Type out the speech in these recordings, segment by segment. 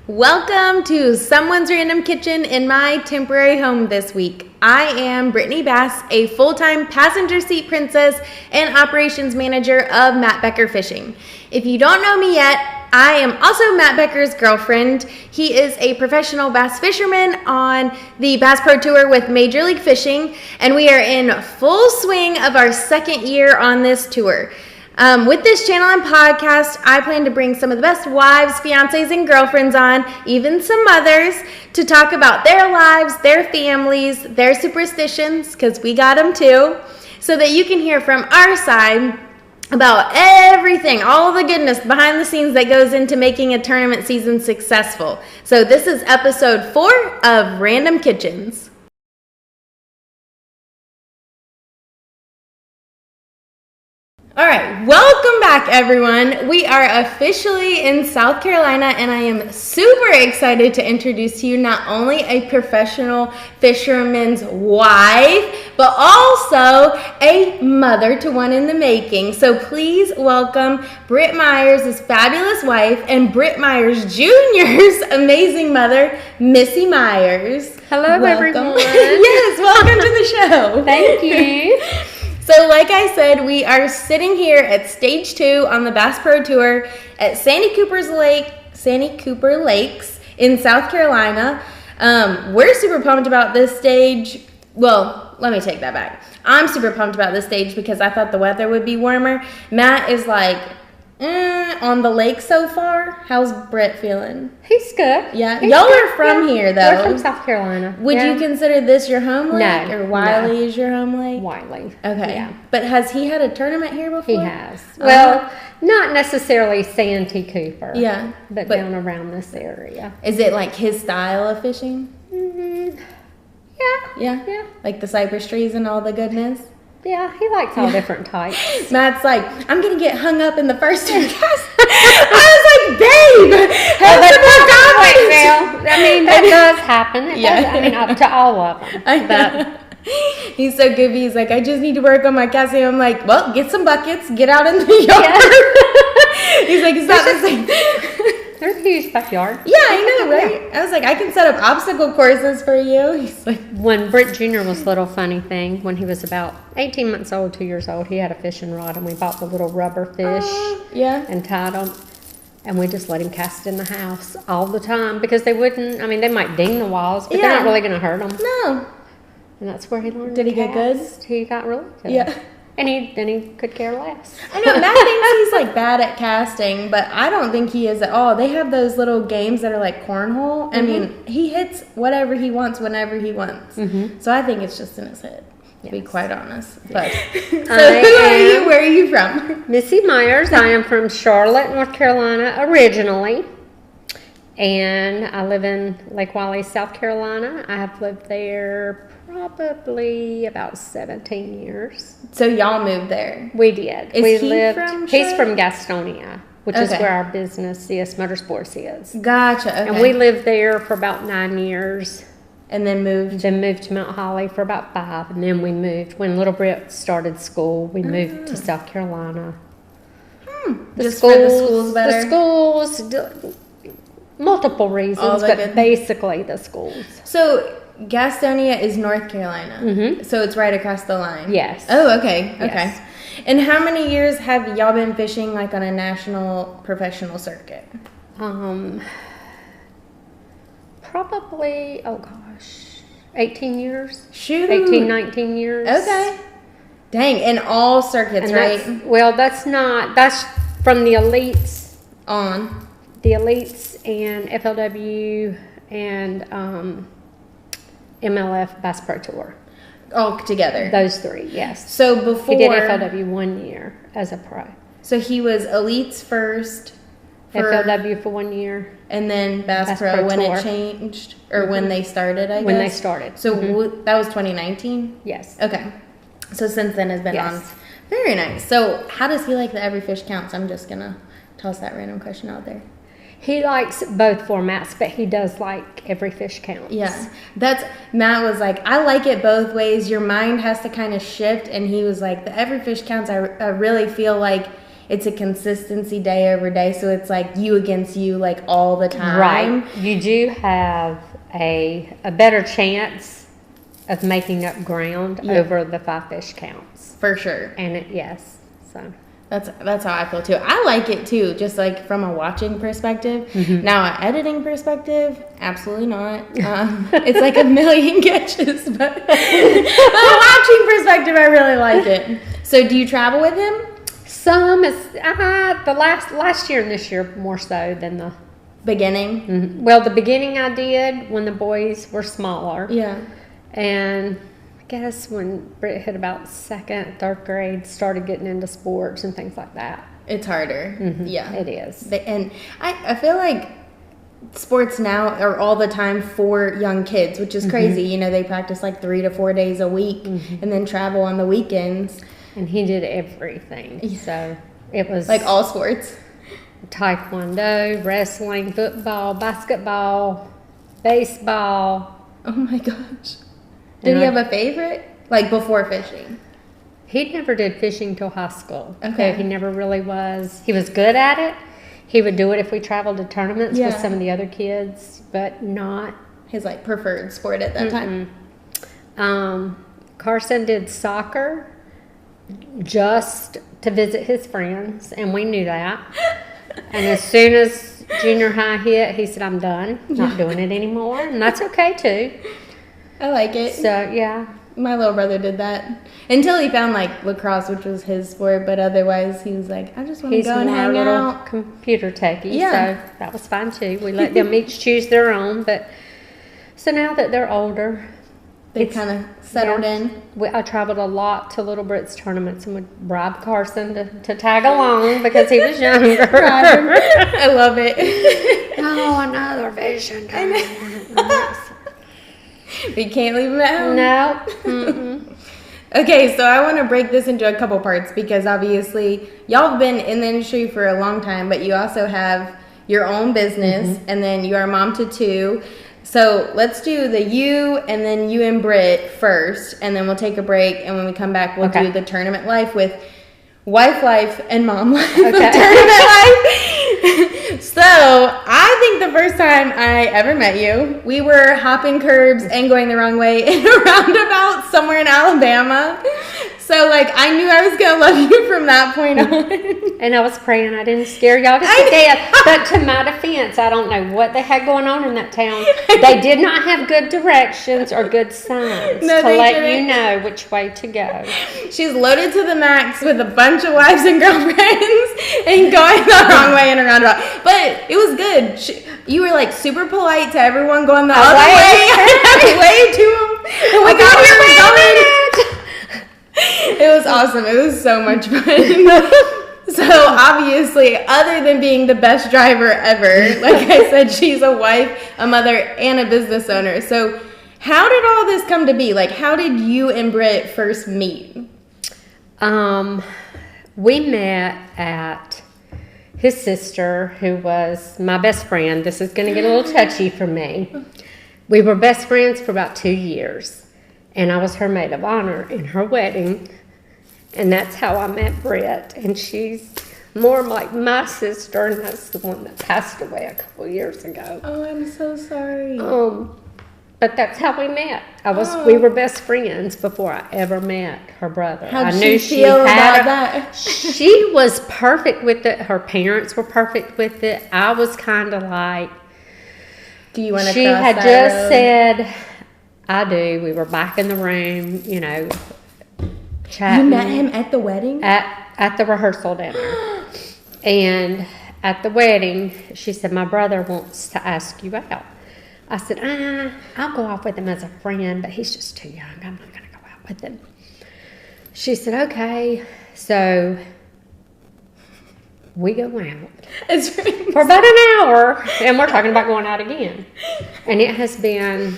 Welcome to Someone's Random Kitchen in my temporary home this week. I am Brittany Bass, a full-time passenger seat princess and operations manager of Matt Becker Fishing. If you don't know me yet, I am also Matt Becker's girlfriend. He is a professional bass fisherman on the Bass Pro Tour with Major League Fishing, and we are in full swing of our second year on this tour. With this channel and podcast, I plan to bring some of the best wives, fiancés, and girlfriends on, even some mothers, to talk about their lives, their families, their superstitions, because we got them too, so that you can hear from our side about everything, all the goodness behind the scenes that goes into making a tournament season successful. So this is episode 4 of Random Kitchens. All right, welcome back, everyone. We are officially in South Carolina, and I am super excited to introduce to you not only a professional fisherman's wife, but also a mother to one in the making. So please welcome Britt Myers' fabulous wife and Britt Myers Jr.'s amazing mother, Missy Myers. Hello, everyone. Yes, welcome to the show. Thank you. So like I said, we are sitting here at stage 2 on the Bass Pro Tour at Santee Cooper Lakes in South Carolina. We're super pumped about this stage. Well, let me take that back. I'm super pumped about this stage because I thought the weather would be warmer. Matt is like, on the lake so far. How's Brett feeling? He's good. Yeah. He's Y'all good. are from here, though. We're from South Carolina. Would you consider this your home lake? No. Or Wiley is your home lake? Wiley. Okay. Yeah. But has he had a tournament here before? He has. Well, not necessarily Santee Cooper. Yeah. But down around this area. Is it like his style of fishing? Mm-hmm. Yeah. Like the cypress trees and all the goodness? Yeah, he likes all different types. Matt's like, I'm going to get hung up in the first 2 casts. I was like, babe, have some more confidence. I mean, that does happen. It does. I mean, up to all of them. But he's so goofy. He's like, I just need to work on my casting. I'm like, well, get some buckets, get out in the yard. Yeah. He's like, it's not the same. There's a huge backyard. Yeah, I know, right? Yeah. I was like, I can set up obstacle courses for you. He's like, when Britt Jr. was a little funny thing, when he was about 18 months old, 2 years old, he had a fishing rod, and we bought the little rubber fish and tied them, and we just let him cast in the house all the time because they wouldn't, I mean, they might ding the walls, but they're not really going to hurt them. No. And that's where he learned Did to he get good? He got really good. Yeah. And he could care less. I know, Matt thinks he's like bad at casting, but I don't think he is at all. They have those little games that are like cornhole. I mean, he hits whatever he wants whenever he wants. So I think it's just in his head, to be quite honest. But so who are you? Where are you from? Missy Myers. I am from Charlotte, North Carolina originally. And I live in Lake Wiley, South Carolina. I have lived there probably about 17 years. So y'all moved there? We did. He's from Gastonia, which is where our business, CS Motorsports, is. Gotcha. Okay. And we lived there for about 9 years. And then moved? Then moved to Mount Holly for about 5. And then we moved. When little Britt started school, we moved to South Carolina. Just for the schools better? The schools, multiple reasons, but basically the schools. So Gastonia is North Carolina, so it's right across the line. Yes. Oh, okay, okay. Yes. And how many years have y'all been fishing like on a national professional circuit? Probably, 18 years. Shoot. 18, 19 years. Okay. Dang, in all circuits, right? Well, that's from the elites on. The elites and FLW and MLF Bass Pro Tour. All together? Those 3, yes. So before... He did FLW 1 year as a pro. So he was elites first. FLW for 1 year. And then Bass Pro when Tour. It changed? Or when they started, I guess? When they started. So that was 2019? Yes. Okay. So since then has been on. Very nice. So how does he like the Every Fish Counts? I'm just going to toss that random question out there. He likes both formats, but he does like Every Fish Counts. Yeah. Matt was like, I like it both ways. Your mind has to kind of shift. And he was like, the Every Fish Counts, I really feel like it's a consistency day over day. So it's like you against you, like all the time. Right. You do have a better chance of making up ground over the 5 fish counts. For sure. And yes, so. That's how I feel too. I like it too, just like from a watching perspective. Mm-hmm. Now, an editing perspective, absolutely not. It's like a million catches, but from a watching perspective, I really like it. So, do you travel with him? Some is the last year and this year more so than the beginning. Mm-hmm. Well, the beginning I did when the boys were smaller. Yeah, and I guess when Britt hit about 2nd, 3rd grade, started getting into sports and things like that. It's harder. Mm-hmm. Yeah. It is. And I feel like sports now are all the time for young kids, which is crazy. You know, they practice like 3 to 4 days a week and then travel on the weekends. And he did everything. Yeah. So it was like all sports. Taekwondo, wrestling, football, basketball, baseball. Oh my gosh. Did he have a favorite? Like before fishing? He never did fishing till high school. Okay. So he never really was. He was good at it. He would do it if we traveled to tournaments with some of the other kids, but not his like preferred sport at that time. Carson did soccer just to visit his friends, and we knew that. And as soon as junior high hit, he said, "I'm done. Not doing it anymore," and that's okay too. I like it. So, yeah. My little brother did that until he found like lacrosse, which was his sport, but otherwise he was like, I just want to go and hang out. Computer techie, so that was fine too. We let them each choose their own, but so now that they're older, they kind of settled in. I traveled a lot to Little Britt's tournaments and would bribe Carson to tag along because he was younger. I love it. Oh, another fishing tournament. We can't leave him at home. No. Mm-mm. Okay, so I want to break this into a couple parts because obviously y'all have been in the industry for a long time, but you also have your own business and then you are a mom to 2. So let's do the you and then you and Britt first, and then we'll take a break, and when we come back, we'll do the tournament life with wife life and mom life. Tournament life. So I think the first time I ever met you, we were hopping curbs and going the wrong way in a roundabout somewhere in Alabama. So like I knew I was gonna love you from that point on. And I was praying I didn't scare y'all to death. But to my defense, I don't know what they had going on in that town. They did not have good directions or good signs to let you know which way to go. She's loaded to the max with a bunch of wives and girlfriends and going the wrong way in a roundabout. But it was good. You were like super polite to everyone going the other way. I waved to them. Oh my God, where are we going? It was awesome. It was so much fun. So obviously, other than being the best driver ever, like I said, she's a wife, a mother, and a business owner. So how did all this come to be? Like, how did you and Britt first meet? We met at his sister, who was my best friend. This is going to get a little touchy for me. We were best friends for about 2 years. And I was her maid of honor in her wedding. And that's how I met Britt. And she's more like my sister, and that's the one that passed away a couple years ago. Oh, I'm so sorry. But that's how we met. We were best friends before I ever met her brother. How did she feel about that? She was perfect with it. Her parents were perfect with it. I was kind of like, do you want to cross that road? She had just said, I do. We were back in the room, you know, chatting. You met him at the wedding? At the rehearsal dinner. And at the wedding, she said, my brother wants to ask you out. I said, I'll go out with him as a friend, but he's just too young. I'm not going to go out with him. She said, okay. So we go out for about an hour, and we're talking about going out again. And it has been...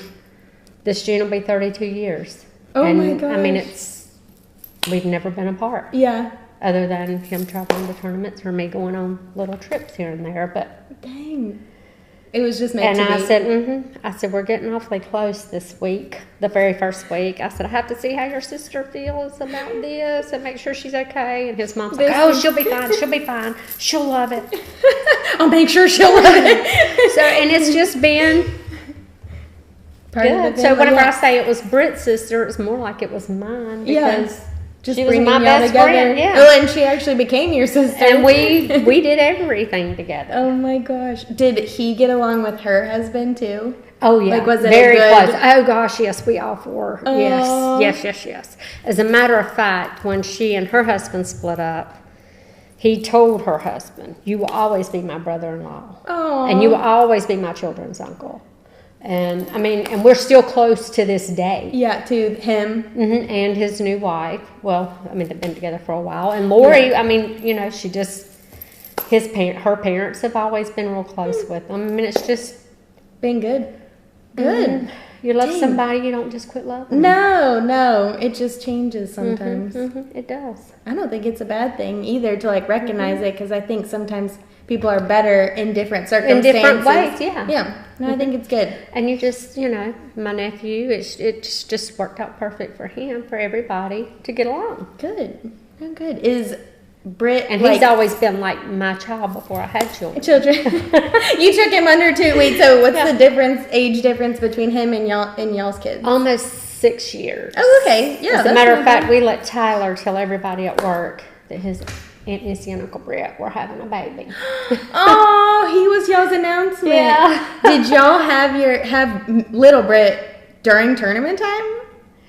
This June will be 32 years. Oh my gosh. I mean, we've never been apart. Yeah. Other than him traveling to tournaments or me going on little trips here and there. But dang. It was just meant to be. And I said, we're getting awfully close this week, the very first week. I said, I have to see how your sister feels about this and make sure she's okay. And his mom's like, oh, she'll be fine. She'll be fine. She'll love it. I'll make sure she'll love it. So, and it's just been good. So whenever I say it was Britt's sister, it's more like it was mine because just she was my best friend. Yeah. Oh, and she actually became your sister. And we did everything together. Oh my gosh. Did he get along with her husband too? Oh yeah. Like, was it very good... close? Oh gosh, yes, we all four. Yes. As a matter of fact, when she and her husband split up, he told her husband, "You will always be my brother-in-law, and you will always be my children's uncle." And I mean, and we're still close to this day. Yeah, to him and his new wife. Well, I mean, they've been together for a while. And Lori, I mean, you know, she just her parents have always been real close with them. I mean, it's just been good. Good. You love somebody, you don't just quit loving them. No, it just changes sometimes. It does. I don't think it's a bad thing either to like recognize it, because I think sometimes people are better in different circumstances. In different ways, yeah. Yeah. No, I think it's good. And you just, you know, my nephew, it's just worked out perfect for him, for everybody to get along. Good. Oh, good. Is Britt... And he's always been like my child before I had children. You took him under 2 weeks, so what's the age difference between him and y'all's kids? Almost 6 years. Oh, okay. Yeah. As a matter of fact, we let Tyler tell everybody at work that his Aunt Missy and Uncle Brett were having a baby. Oh, he was y'all's announcement. Yeah. Did y'all have little Brett during tournament time?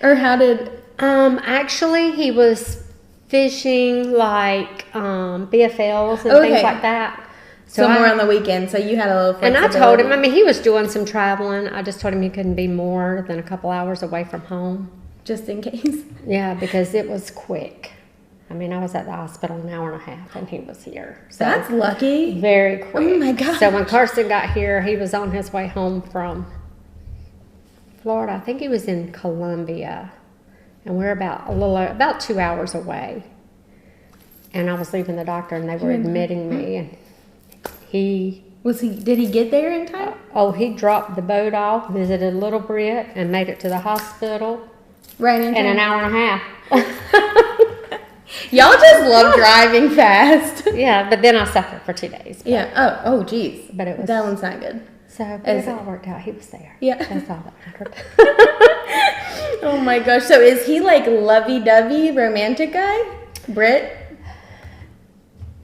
Or how did... Actually, he was fishing like BFLs and things like that. So more on the weekend, so you had a little flexibility. And I told him, I mean, he was doing some traveling. I just told him he couldn't be more than a couple hours away from home. Just in case. Yeah, because it was quick. I mean, I was at the hospital an hour and a half, and he was here. So that's lucky. Very quick. Oh, my God. So when Carson got here, he was on his way home from Florida. I think he was in Columbia, and we're about 2 hours away. And I was leaving the doctor, and they were admitting me, and did he get there in time? He dropped the boat off, visited little Britt, and made it to the hospital. Right in time. In an hour and a half. Y'all just love driving fast. Yeah, but then I suffered for 2 days. Yeah. Oh, geez. But it was... That one's not good. So, but it all worked out. He was there. Yeah. That's all that mattered. Oh, my gosh. So is he like lovey-dovey romantic guy? Britt?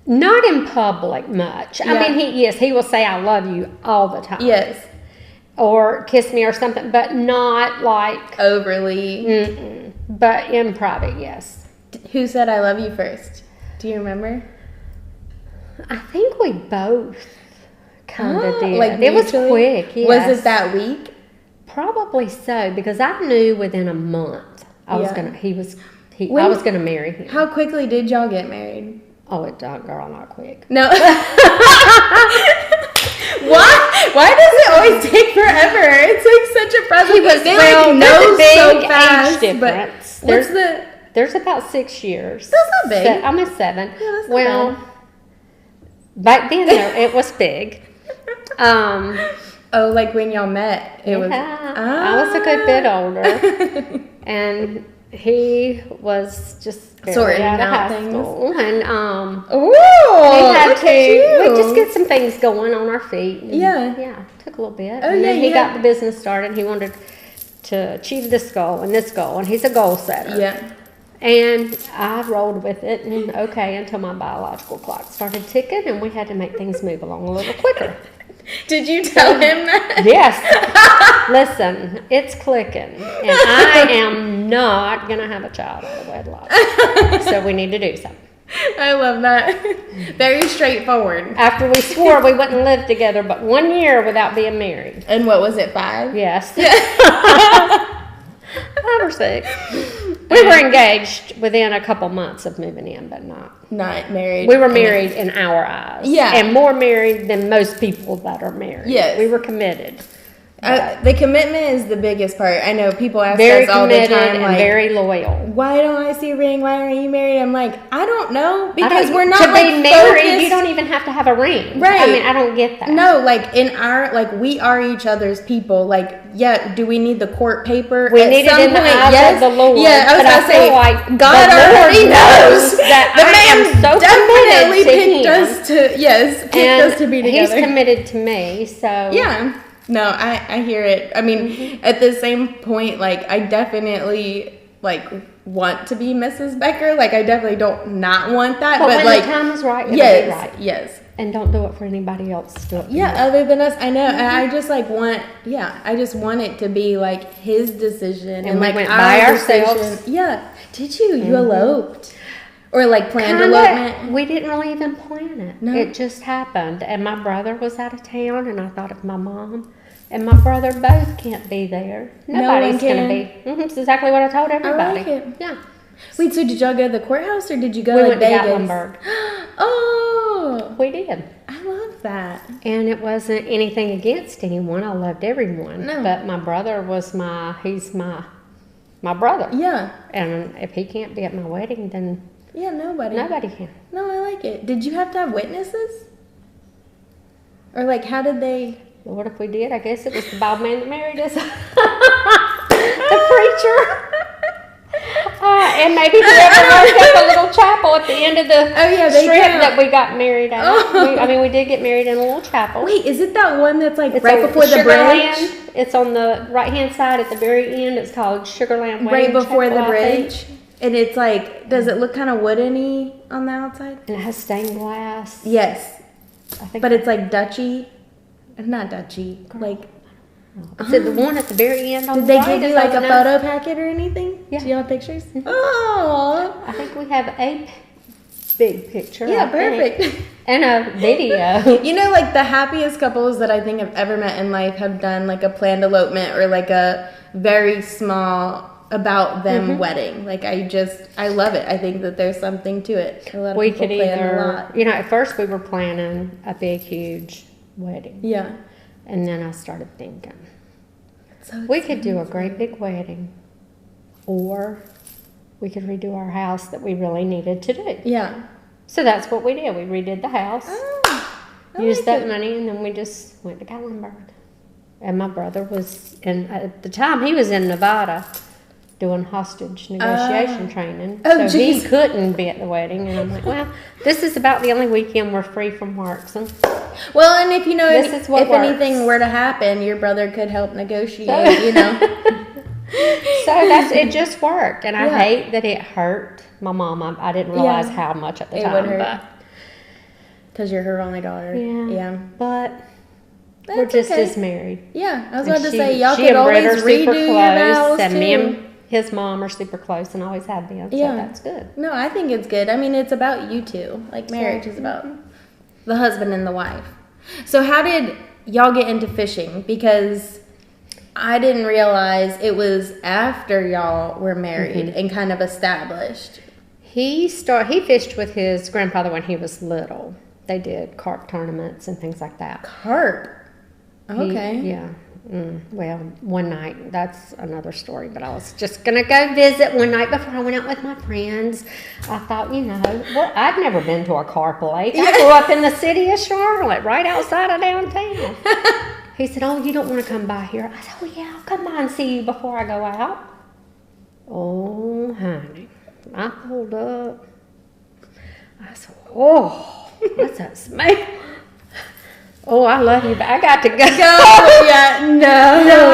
Not in public much. Yeah. I mean, he will say I love you all the time. Yes. Or kiss me or something, but not like... overly. But in private, yes. Who said I love you first? Do you remember? I think we both kind of did. Like it was quick, yes. Was it that week? Probably so, because I knew within a month I was gonna marry him. How quickly did y'all get married? Oh, girl, not quick. No. Why does it always take forever? It's like such a process. There's a big age difference. But There's about 6 years. That's not big. Almost 7. Yeah, that's not bad. Back then, it was big. Like when y'all met, it was... I was a good bit older. And he was just sorting out of high things. School. And we just get some things going on our feet. And yeah. Took a little bit. And then he got the business started. He wanted to achieve this goal, and he's a goal setter. Yeah. And I rolled with it, and until my biological clock started ticking, and we had to make things move along a little quicker. Did you tell him that? Yes. Listen, it's clicking, and I am not going to have a child out of wedlock. So we need to do something. I love that. Very straightforward. After we swore we wouldn't live together but 1 year without being married. And what was it, 5? Yes. 5 or 6. We were engaged within a couple months of moving in, but not married. We were married in our eyes. Yeah. And more married than most people that are married. Yes. We were committed. The commitment is the biggest part. I know people ask very us all the time, and like, very loyal. Why don't I see a ring? Why aren't you married? I'm like, I don't know, because we're not to like be married. focused. You don't even have to have a ring, right? I mean, I don't get that. No, like in our we are each other's people. Like, yeah, do we need the court paper? We need it in the eyes of the Lord. Yeah, I was gonna say, like God already knows that the man so definitely picked us to picked us to be together. He's committed to me, so yeah. No, I hear it. I mean, at the same point, like, I definitely, like, want to be Mrs. Becker. Like, I definitely don't not want that. But when like, the time is right, it'll yes, be right. Yes. And don't do it for anybody else. Do it for you. Other than us, I know. And I just, like, I just want it to be, like, his decision. And like, we went by ourselves. Yeah. Did you? You eloped? Or, like, planned elopement? We didn't really even plan it. No. It just happened. And my brother was out of town, and I thought of my mom. And my brother both can't be there. Nobody's going to be. That's exactly what I told everybody. I like it. Yeah. Wait, so did y'all go to the courthouse, or did you go we to went Vegas? to Gatlinburg. Oh. We did. I love that. And it wasn't anything against anyone. I loved everyone. No. But my brother was he's my brother. Yeah. And if he can't be at my wedding, then yeah, nobody can. No, I like it. Did you have to have witnesses? Or like, how did they? What if we did? I guess it was the bald man that married us. The preacher. And maybe whoever worked at the little chapel at the end of the strip that we got married at. Oh. We did get married in a little chapel. Wait, is it that one that's like it's right before the bridge? It's on the right-hand side at the very end. It's called Sugarland Wedding Right before Chapel, the bridge. And it's like, does it look kind of wooden-y on the outside? And it has stained glass. Yes. I think but it's like Dutchy. Not Dutchy. Like, is it the one at the very end on did the they right? give you like a photo packet or anything? Yeah. Do you have pictures? Mm-hmm. Oh. I think we have a big picture. Yeah, perfect. And a video. You know, like the happiest couples that I think I've ever met in life have done like a planned elopement or like a very small about them wedding. Like I love it. I think that there's something to it. A lot of we people could plan either, a lot. you know, at first we were planning a big, huge wedding. Yeah. And then I started thinking, So we could do a great big wedding, or we could redo our house that we really needed to do. Yeah. So that's what we did. We redid the house, used that money, and then we just went to Gatlinburg. And my brother was at the time, he was in Nevada doing hostage negotiation training. So he couldn't be at the wedding. And I'm like, well, this is about the only weekend we're free from work. So, well, and if you know, if anything were to happen, your brother could help negotiate, you know. So it just worked. And I hate that it hurt my mom. I didn't realize how much at the time. Would hurt. Because you're her only daughter. Yeah. But we're just as married. Yeah. I was about to say, y'all could always redo your vows, and too. me and his mom are super close and always have been. So that's good. No, I think it's good. I mean, it's about you two. Like, marriage is about the husband and the wife. So how did y'all get into fishing? Because I didn't realize it was after y'all were married and kind of established. He fished with his grandfather when he was little. They did carp tournaments and things like that. Carp? Okay. Well, one night, that's another story, but I was just going to go visit one night before I went out with my friends. I thought, I'd never been to a carp lake. I grew up in the city of Charlotte, right outside of downtown. He said, oh, you don't want to come by here? I said, oh, yeah, I'll come by and see you before I go out. Oh, honey. I pulled up. I said, oh, what's that smell? Oh, I love you, but I got to go. No,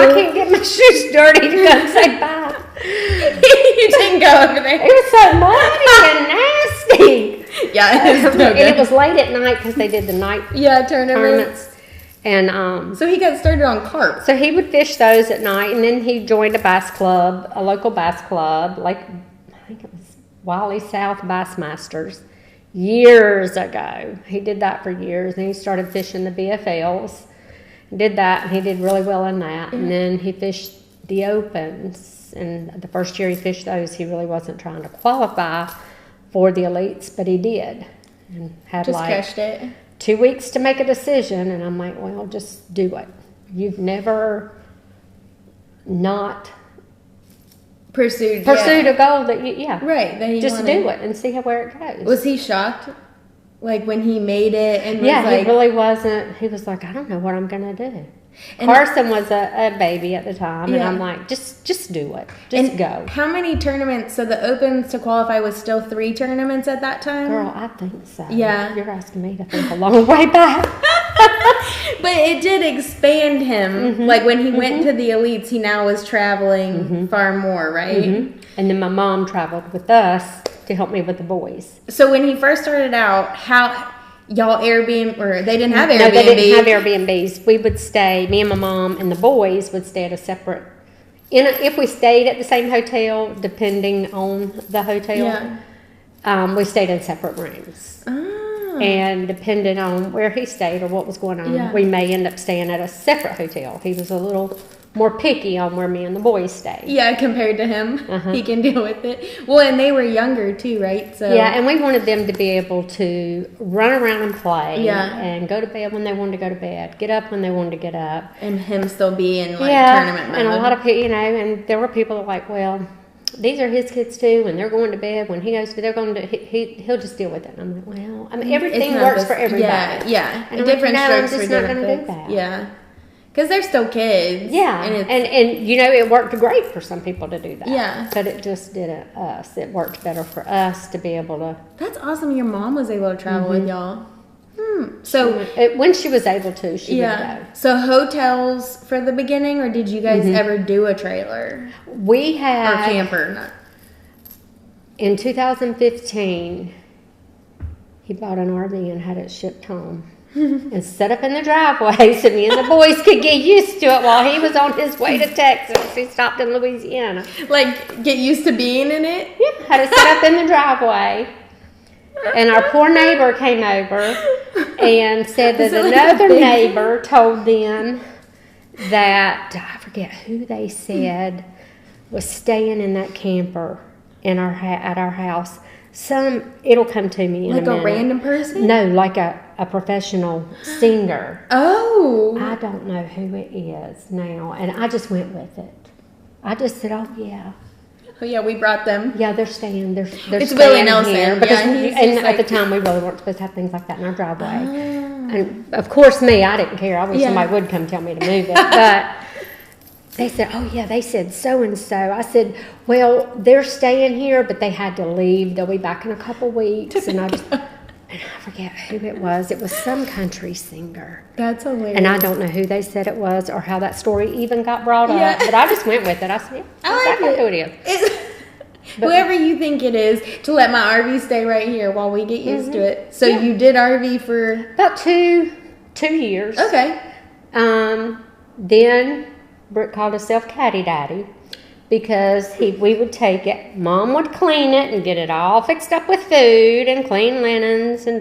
I can't get my shoes dirty to come say bye. You didn't go over there. It was so muddy and nasty. Yeah, it is and it was late at night because they did the night tournaments. And so he got started on carp. So he would fish those at night, and then he joined a bass club, a local bass club, like I think it was Wiley South Bassmasters. Years ago. He did that for years, and he started fishing the BFLs. Did that, and he did really well in that. And then he fished the Opens, and the first year he fished those, he really wasn't trying to qualify for the elites, but he did. And had just crushed it. 2 weeks to make a decision, and I'm like, well, just do it. you've never not pursued a goal that you right, that he just wanted. do it and see where it goes. Was he shocked, like when he made it? And was he really wasn't. He was like, I don't know what I'm gonna do. And Carson was a baby at the time, and I'm like, just do it, go. How many tournaments? So the Opens to qualify was still 3 tournaments at that time. Girl, I think so. Yeah, you're asking me to think a long way back. But it did expand him. Like when he went to the elites, he now was traveling far more, right? And then my mom traveled with us to help me with the boys. So when he first started out, how y'all Airbnb, or they didn't have Airbnb? No, they didn't have Airbnbs. We would stay, me and my mom and the boys would stay at a separate, if we stayed at the same hotel, depending on the hotel, we stayed in separate rooms. And depending on where he stayed or what was going on, we may end up staying at a separate hotel. He was a little more picky on where me and the boys stayed. Yeah, compared to him, he can deal with it. Well, and they were younger too, right? So yeah, and we wanted them to be able to run around and play, and go to bed when they wanted to go to bed, get up when they wanted to get up, and him still be in tournament mode. And a lot of people, and there were people that were like, well, these are his kids too, and they're going to bed. When he goes to, they're going to. He'll just deal with it. And I'm like, well, I mean, everything works for everybody. Yeah. And different strokes I'm just not going to do that. Yeah, because they're still kids. Yeah, and it worked great for some people to do that. Yeah, but it just didn't us. It worked better for us to be able to. That's awesome. Your mom was able to travel with y'all. So when she was able to, she would go. So hotels for the beginning, or did you guys ever do a trailer? We had or camper. Not. In 2015, he bought an RV and had it shipped home and set up in the driveway so me and the boys could get used to it while he was on his way to Texas. He stopped in Louisiana. Like get used to being in it. Yeah, had it set up in the driveway. And our poor neighbor came over and said that another neighbor told them that, I forget who they said, was staying in that camper at our house. It'll come to me in a minute. Like a random person? No, like a professional singer. Oh. I don't know who it is now. And I just went with it. I just said, oh, yeah. Oh yeah, we brought them. Yeah, they're staying. They're it's staying Willie Nelson here because at the time we really weren't supposed to have things like that in our driveway. And of course, I didn't care. I wish somebody would come tell me to move it. But they said, "Oh yeah," they said so and so. I said, "Well, they're staying here, but they had to leave. They'll be back in a couple weeks." And I forget who it was. It was some country singer. That's hilarious. And I don't know who they said it was or how that story even got brought up. But I just went with it. I said, I like who it is. Whoever you think it is, to let my RV stay right here while we get used to it. So you did RV for about two years. Okay. Then Britt called himself Caddy Daddy. Because we would take it, Mom would clean it and get it all fixed up with food and clean linens and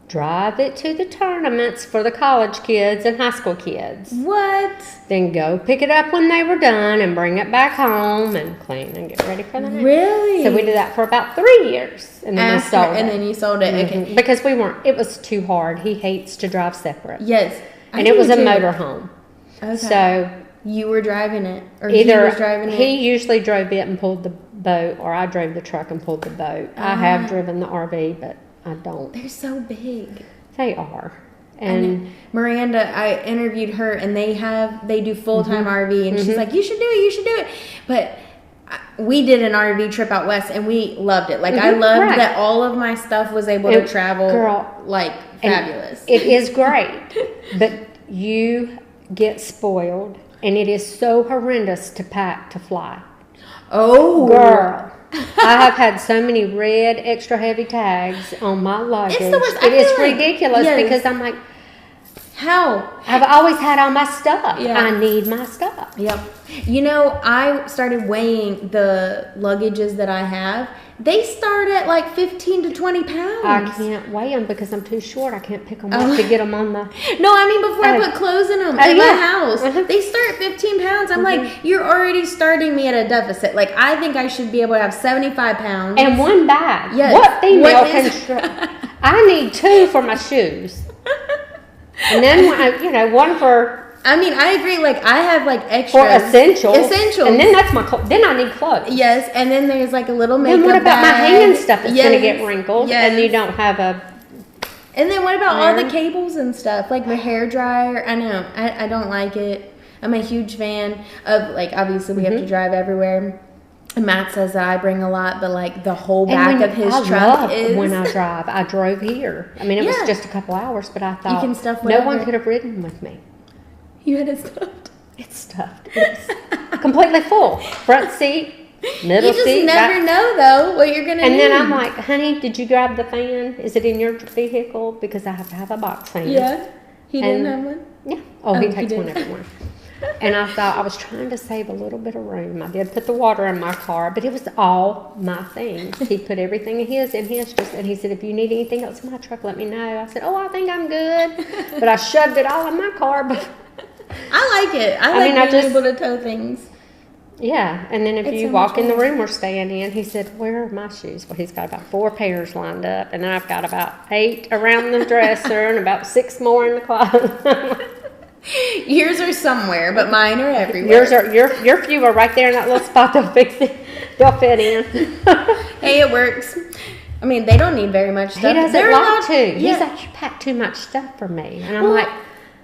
drive it to the tournaments for the college kids and high school kids. What? Then go pick it up when they were done and bring it back home and clean and get ready for the next. Really? So we did that for about 3 years, and then we sold it. And then you sold it, okay. Because it was too hard. He hates to drive separate. Yes. And it was a motorhome. Okay. So you were driving it, or either he was driving it? He usually drove it and pulled the boat, or I drove the truck and pulled the boat. I have driven the RV, but I don't. They're so big. They are. And Miranda, I interviewed her, and they do full-time RV, and she's like, you should do it. But we did an RV trip out west, and we loved it. Like, I loved that all of my stuff was able to travel, like, fabulous. It is great, but you get spoiled. And it is so horrendous to pack to fly. Oh. Girl. I have had so many red extra heavy tags on my luggage. It's the worst. It is ridiculous because I'm like, how? I've always had all my stuff. Yeah. I need my stuff. Yep. I started weighing the luggages that I have. They start at like 15 to 20 pounds. I can't weigh them because I'm too short. I can't pick them up to get them on the... No, I mean before I put clothes in them in my house. They start at 15 pounds. I'm like, you're already starting me at a deficit. Like, I think I should be able to have 75 pounds. And one bag. Yes. What female can... I need 2 for my shoes. And then, one for... I mean, I agree. Like, I have, like, extras. For essentials. And then that's then I need clothes. Yes, and then there's, like, a little makeup Then what about bag. my hanging stuff that's going to get wrinkled and you don't have a... And then what about all the cables and stuff? Like, my hair dryer. I know. I don't like it. I'm a huge fan of, like, obviously we have to drive everywhere. And Matt says that I bring a lot, but, like, the whole back of his truck is... when I drive. I drove here. I mean, it was just a couple hours, but I thought you can stuff whatever. No one could have ridden with me. You had it stuffed? It's stuffed. It's completely full. Front seat, middle seat. You just never know, though, what you're going to need. And then I'm like, honey, did you grab the fan? Is it in your vehicle? Because I have to have a box fan. Yeah. He didn't have one? Yeah. Oh, he takes one everywhere. And I thought I was trying to save a little bit of room. I did put the water in my car, but it was all my things. He put everything in his, and he said, if you need anything else in my truck, let me know. I said, I think I'm good. But I shoved it all in my car. But I like it. I like being able to tow things. Yeah, and then if you walk in the room we're staying in, he said, where are my shoes? Well, he's got about 4 pairs lined up, and then I've got about 8 around the dresser and about 6 more in the closet. Yours are somewhere, but mine are everywhere. Your few are right there in that little spot. They'll fix it. They'll fit in. Hey, it works. I mean, they don't need very much stuff. He doesn't like to. He's like, you pack too much stuff for me. And I'm like,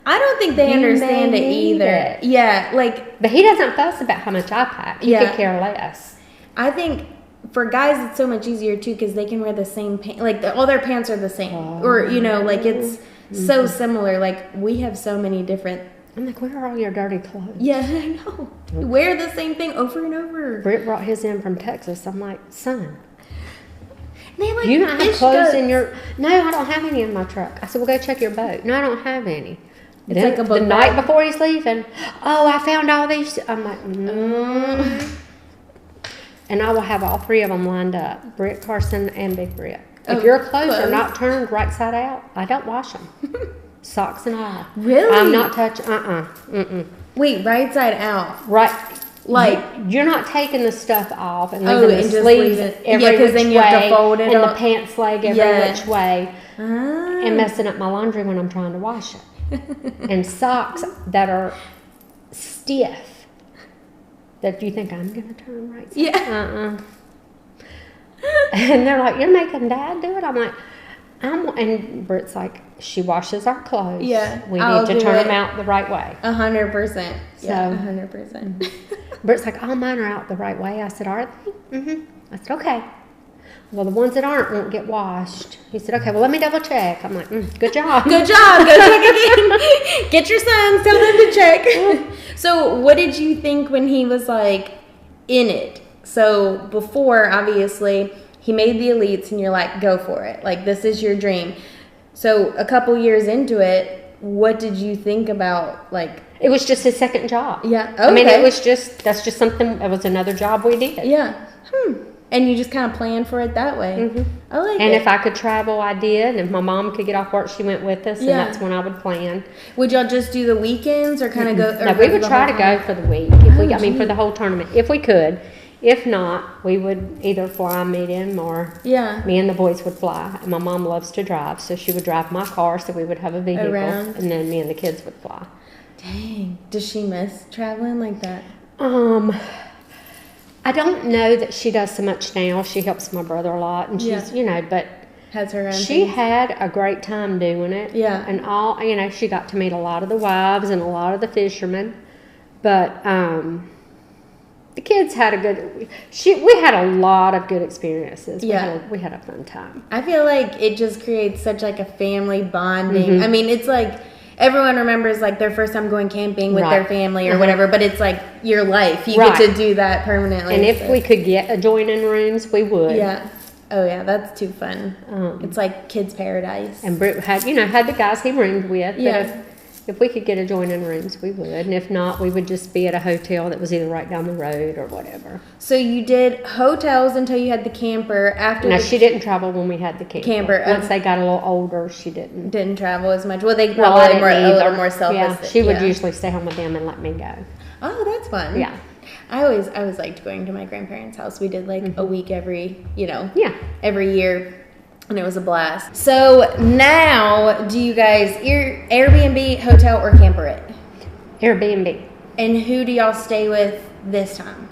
I don't think they understand it either. Yeah, like... But he doesn't fuss about how much I pack. He could care less. I think for guys, it's so much easier, too, because they can wear the same pants. Like, all their pants are the same. Or, like, it's so similar. Like, we have so many different... I'm like, where are all your dirty clothes? Yeah, I know. Wear the same thing over and over. Britt brought his in from Texas. I'm like, son... They like you don't have clothes in your... No, I don't have any in my truck. I said, well, go check your boat. No, I don't have any. It's like a book the night before he's leaving. Oh, I found all these. I'm like, And I will have all 3 of them lined up. Britt, Carson, and Big Britt. If your clothes are not turned right side out, I don't wash them. Socks and all. Really? I'm not touching, Wait, right side out? Right. Like, you're not taking the stuff off and leaving the sleeves every which then you have to fold it and up. the pants leg every which way and messing up my laundry when I'm trying to wash it. And socks that are stiff that you think I'm going to turn right side. Yeah. And they're like, you're making Dad do it? I'm like, and Britt's like, she washes our clothes. Yeah. We need to turn them out the right way. 100%. Yeah, 100%. Britt's like, all mine are out the right way. I said, are they? Mm-hmm. I said, okay. Well, the ones that aren't won't get washed. He said, okay, well, let me double check. I'm like, good job. Good job. Go check again. Get your sons. Tell them to check. So what did you think when he was, like, in it? So before, obviously, he made the elites, and you're like, go for it. Like, this is your dream. So a couple years into it, what did you think about, like... It was just his second job. Yeah. Okay. I mean, that's just something, it was another job we did. Yeah. And you just kind of planned for it that way. Mm-hmm. I like it. And if I could travel, I did. And if my mom could get off work, she went with us. And that's when I would plan. Would y'all just do the weekends or kind of go? No, we would try to go for the week. For the whole tournament, if we could. If not, we would either fly, meet him, or me and the boys would fly. And my mom loves to drive, so she would drive my car, so we would have a vehicle. And then me and the kids would fly. Dang. Does she miss traveling like that? I don't know that she does so much now. She helps my brother a lot, and she's, but has her own she had a great time doing it. Yeah. And she got to meet a lot of the wives and a lot of the fishermen, but the kids had we had a lot of good experiences. Yeah. We had a fun time. I feel like it just creates such like a family bonding. Mm-hmm. I mean, it's like everyone remembers like their first time going camping with their family or whatever, but it's like your life. You get to do that permanently. And if we could get adjoining rooms, we would. Yeah. Oh yeah, that's too fun. It's like kids' paradise. And Britt had the guys he roomed with. But if we could get adjoining rooms, we would. And if not, we would just be at a hotel that was either right down the road or whatever. So you did hotels until you had the camper. She didn't travel when we had the camper. Once they got a little older, she didn't travel as much. Well, they probably were a little more selfish. Yeah, she would usually stay home with them and let me go. Oh, that's fun. Yeah. I always liked going to my grandparents' house. We did like a week every year. And it was a blast. So now, do you guys Airbnb, hotel, or camper it? Airbnb. And who do y'all stay with this time?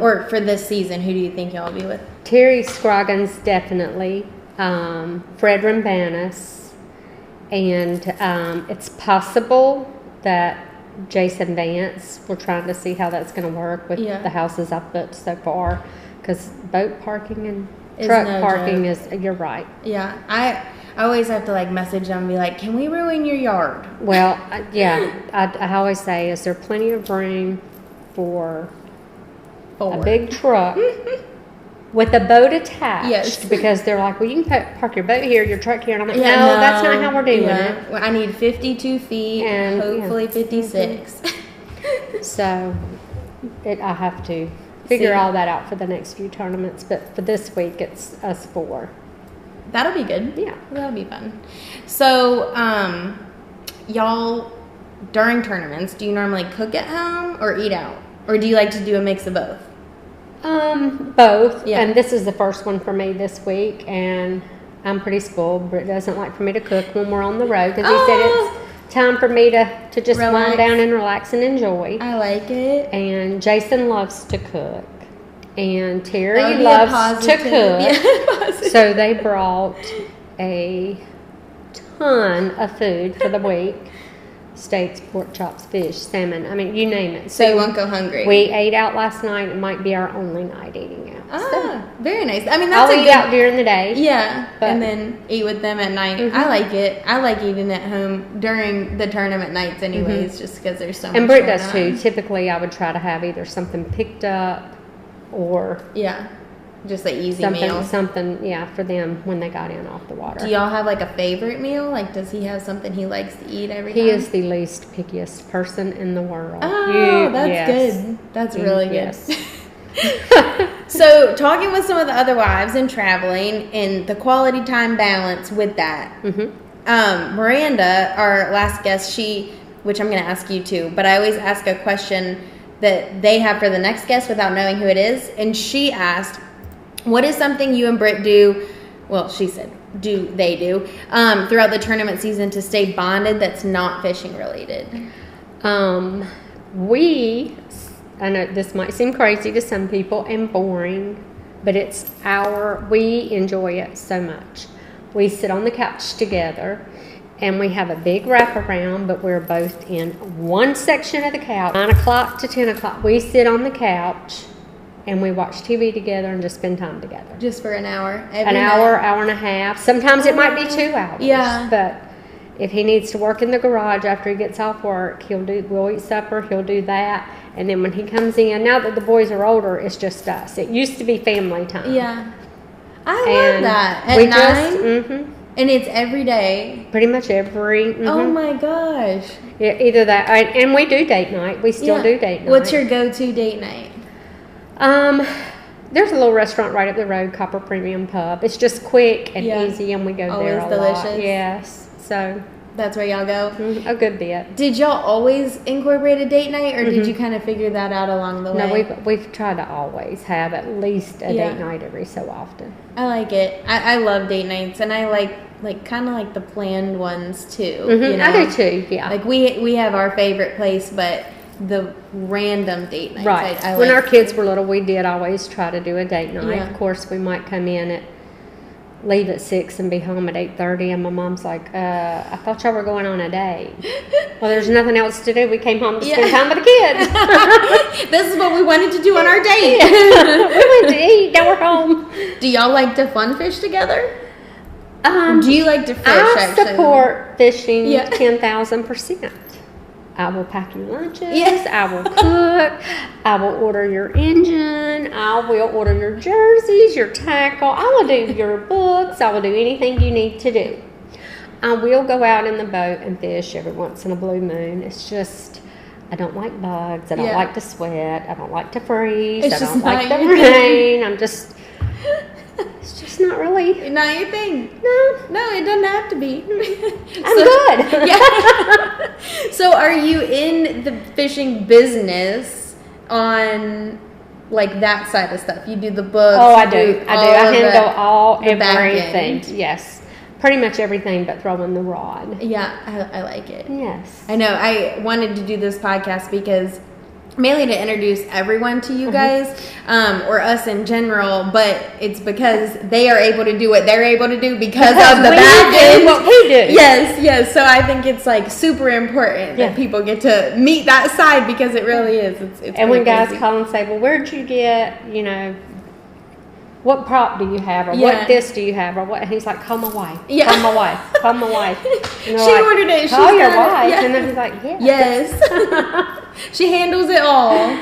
Or for this season, who do you think y'all will be with? Terry Scroggins, definitely. Fred Rambanis. And it's possible that Jason Vance, we're trying to see how that's going to work with the houses I've booked so far. Because boat parking and truck parking is, you're right. Yeah, I always have to like message them and be like, can we ruin your yard? Well, I always say, is there plenty of room for a big truck with a boat attached? Yes. Because they're like, well, you can park your boat here, your truck here. And I'm like, no, that's not how we're doing it. Well, I need 52 feet and hopefully 56. So I have to figure all that out for the next few tournaments, but for this week it's us 4. That'll be good. Yeah, that'll be fun. So y'all, during tournaments, do you normally cook at home or eat out, or do you like to do a mix of both? Both. And this is the first one for me this week, and I'm pretty spoiled. Britt doesn't like for me to cook when we're on the road because he said it's time for me to just wind down and relax and enjoy. I like it. And Jason loves to cook. And Terry loves to cook. So they brought a ton of food for the week. Steaks, pork chops, fish, salmon. I mean, you name it. So you won't go hungry. We ate out last night. It might be our only night eating out. Very nice. I mean, that's I'll eat out during the day. Yeah, and then eat with them at night. I like it. I like eating at home during the tournament nights anyways, just because there's so much. And Britt does too. Typically, I would try to have either something picked up or... Yeah. Just an easy meal. Something, for them when they got in off the water. Do y'all have like a favorite meal? Like, does he have something he likes to eat every time? He is the least pickiest person in the world. Oh, that's good. That's really good. So, talking with some of the other wives and traveling and the quality time balance with that. Miranda, our last guest, which I'm going to ask you too, but I always ask a question that they have for the next guest without knowing who it is. And she asked, what is something you and Britt do? Well, she said, they do throughout the tournament season to stay bonded that's not fishing related? I know this might seem crazy to some people and boring, but we enjoy it so much. We sit on the couch together and we have a big wraparound, but we're both in one section of the couch. 9 o'clock to 10 o'clock, we sit on the couch and we watch TV together and just spend time together. Just for an hour? Hour and a half. Sometimes it might be 2 hours. Yeah. But if he needs to work in the garage after he gets off work, we'll eat supper, he'll do that. And then when he comes in, now that the boys are older, it's just us. It used to be family time. Yeah. I love that. At 9? And it's every day? Pretty much every. Oh my gosh. Yeah, either that, and we do date night. We still do date night. What's your go-to date night? There's a little restaurant right up the road, Copper Premium Pub. It's just quick and easy, and we go there a delicious. lot. Yes, so that's where y'all go. A good bit. Did y'all always incorporate a date night, or did you kind of figure that out along the way? No, we've tried to always have at least a date night every so often. I like it. I love date nights, and I like kind of like the planned ones too. You know? I do too. Yeah. Like we have our favorite place, but the random date nights. Right. I when our kids were little, we did always try to do a date night. Yeah. Of course, we might come in leave at 6 and be home at 8:30, and my mom's like, I thought y'all were going on a date. Well, there's nothing else to do. We came home to spend time with the kids. This is what we wanted to do on our date. We went to eat. Now we're home. Do y'all like to fun fish together? Do you like to fish? I support fishing 10,000%. I will pack you lunches. Yes. I will cook. I will order your engine. I will order your jerseys, your tackle. I will do your books. I will do anything you need to do. I will go out in the boat and fish every once in a blue moon. It's just, I don't like bugs. I don't like to sweat. I don't like to freeze. I don't like the rain. It's just not really. Not your thing. No, it doesn't have to be. I'm good. Yeah. So are you in the fishing business on like that side of stuff. You do the books. Oh, I do. I handle everything. Yes. Pretty much everything but throwing the rod. Yeah, I like it. Yes. I know. I wanted to do this podcast because mainly to introduce everyone to you guys, or us in general, but it's because they are able to do what they're able to do because of the back end. What we do. Yes. So I think it's like super important that people get to meet that side because it really is. It's and when guys call and say, well, where'd you get, what prop do you have, or what this do you have, or what? And he's like, call my wife. Yeah. Call my wife. She ordered it. Call your wife. Yeah. And then he's like, yes. She handles it all.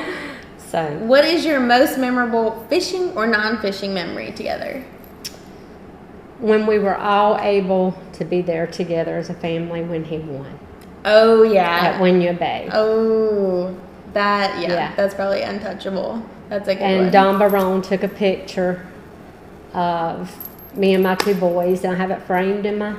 So, what is your most memorable fishing or non-fishing memory together? When we were all able to be there together as a family when he won. Oh, yeah. At Winya Bay. Oh, that's probably untouchable. That's a good one. And Don Barone took a picture of me and my two boys, and I have it framed in my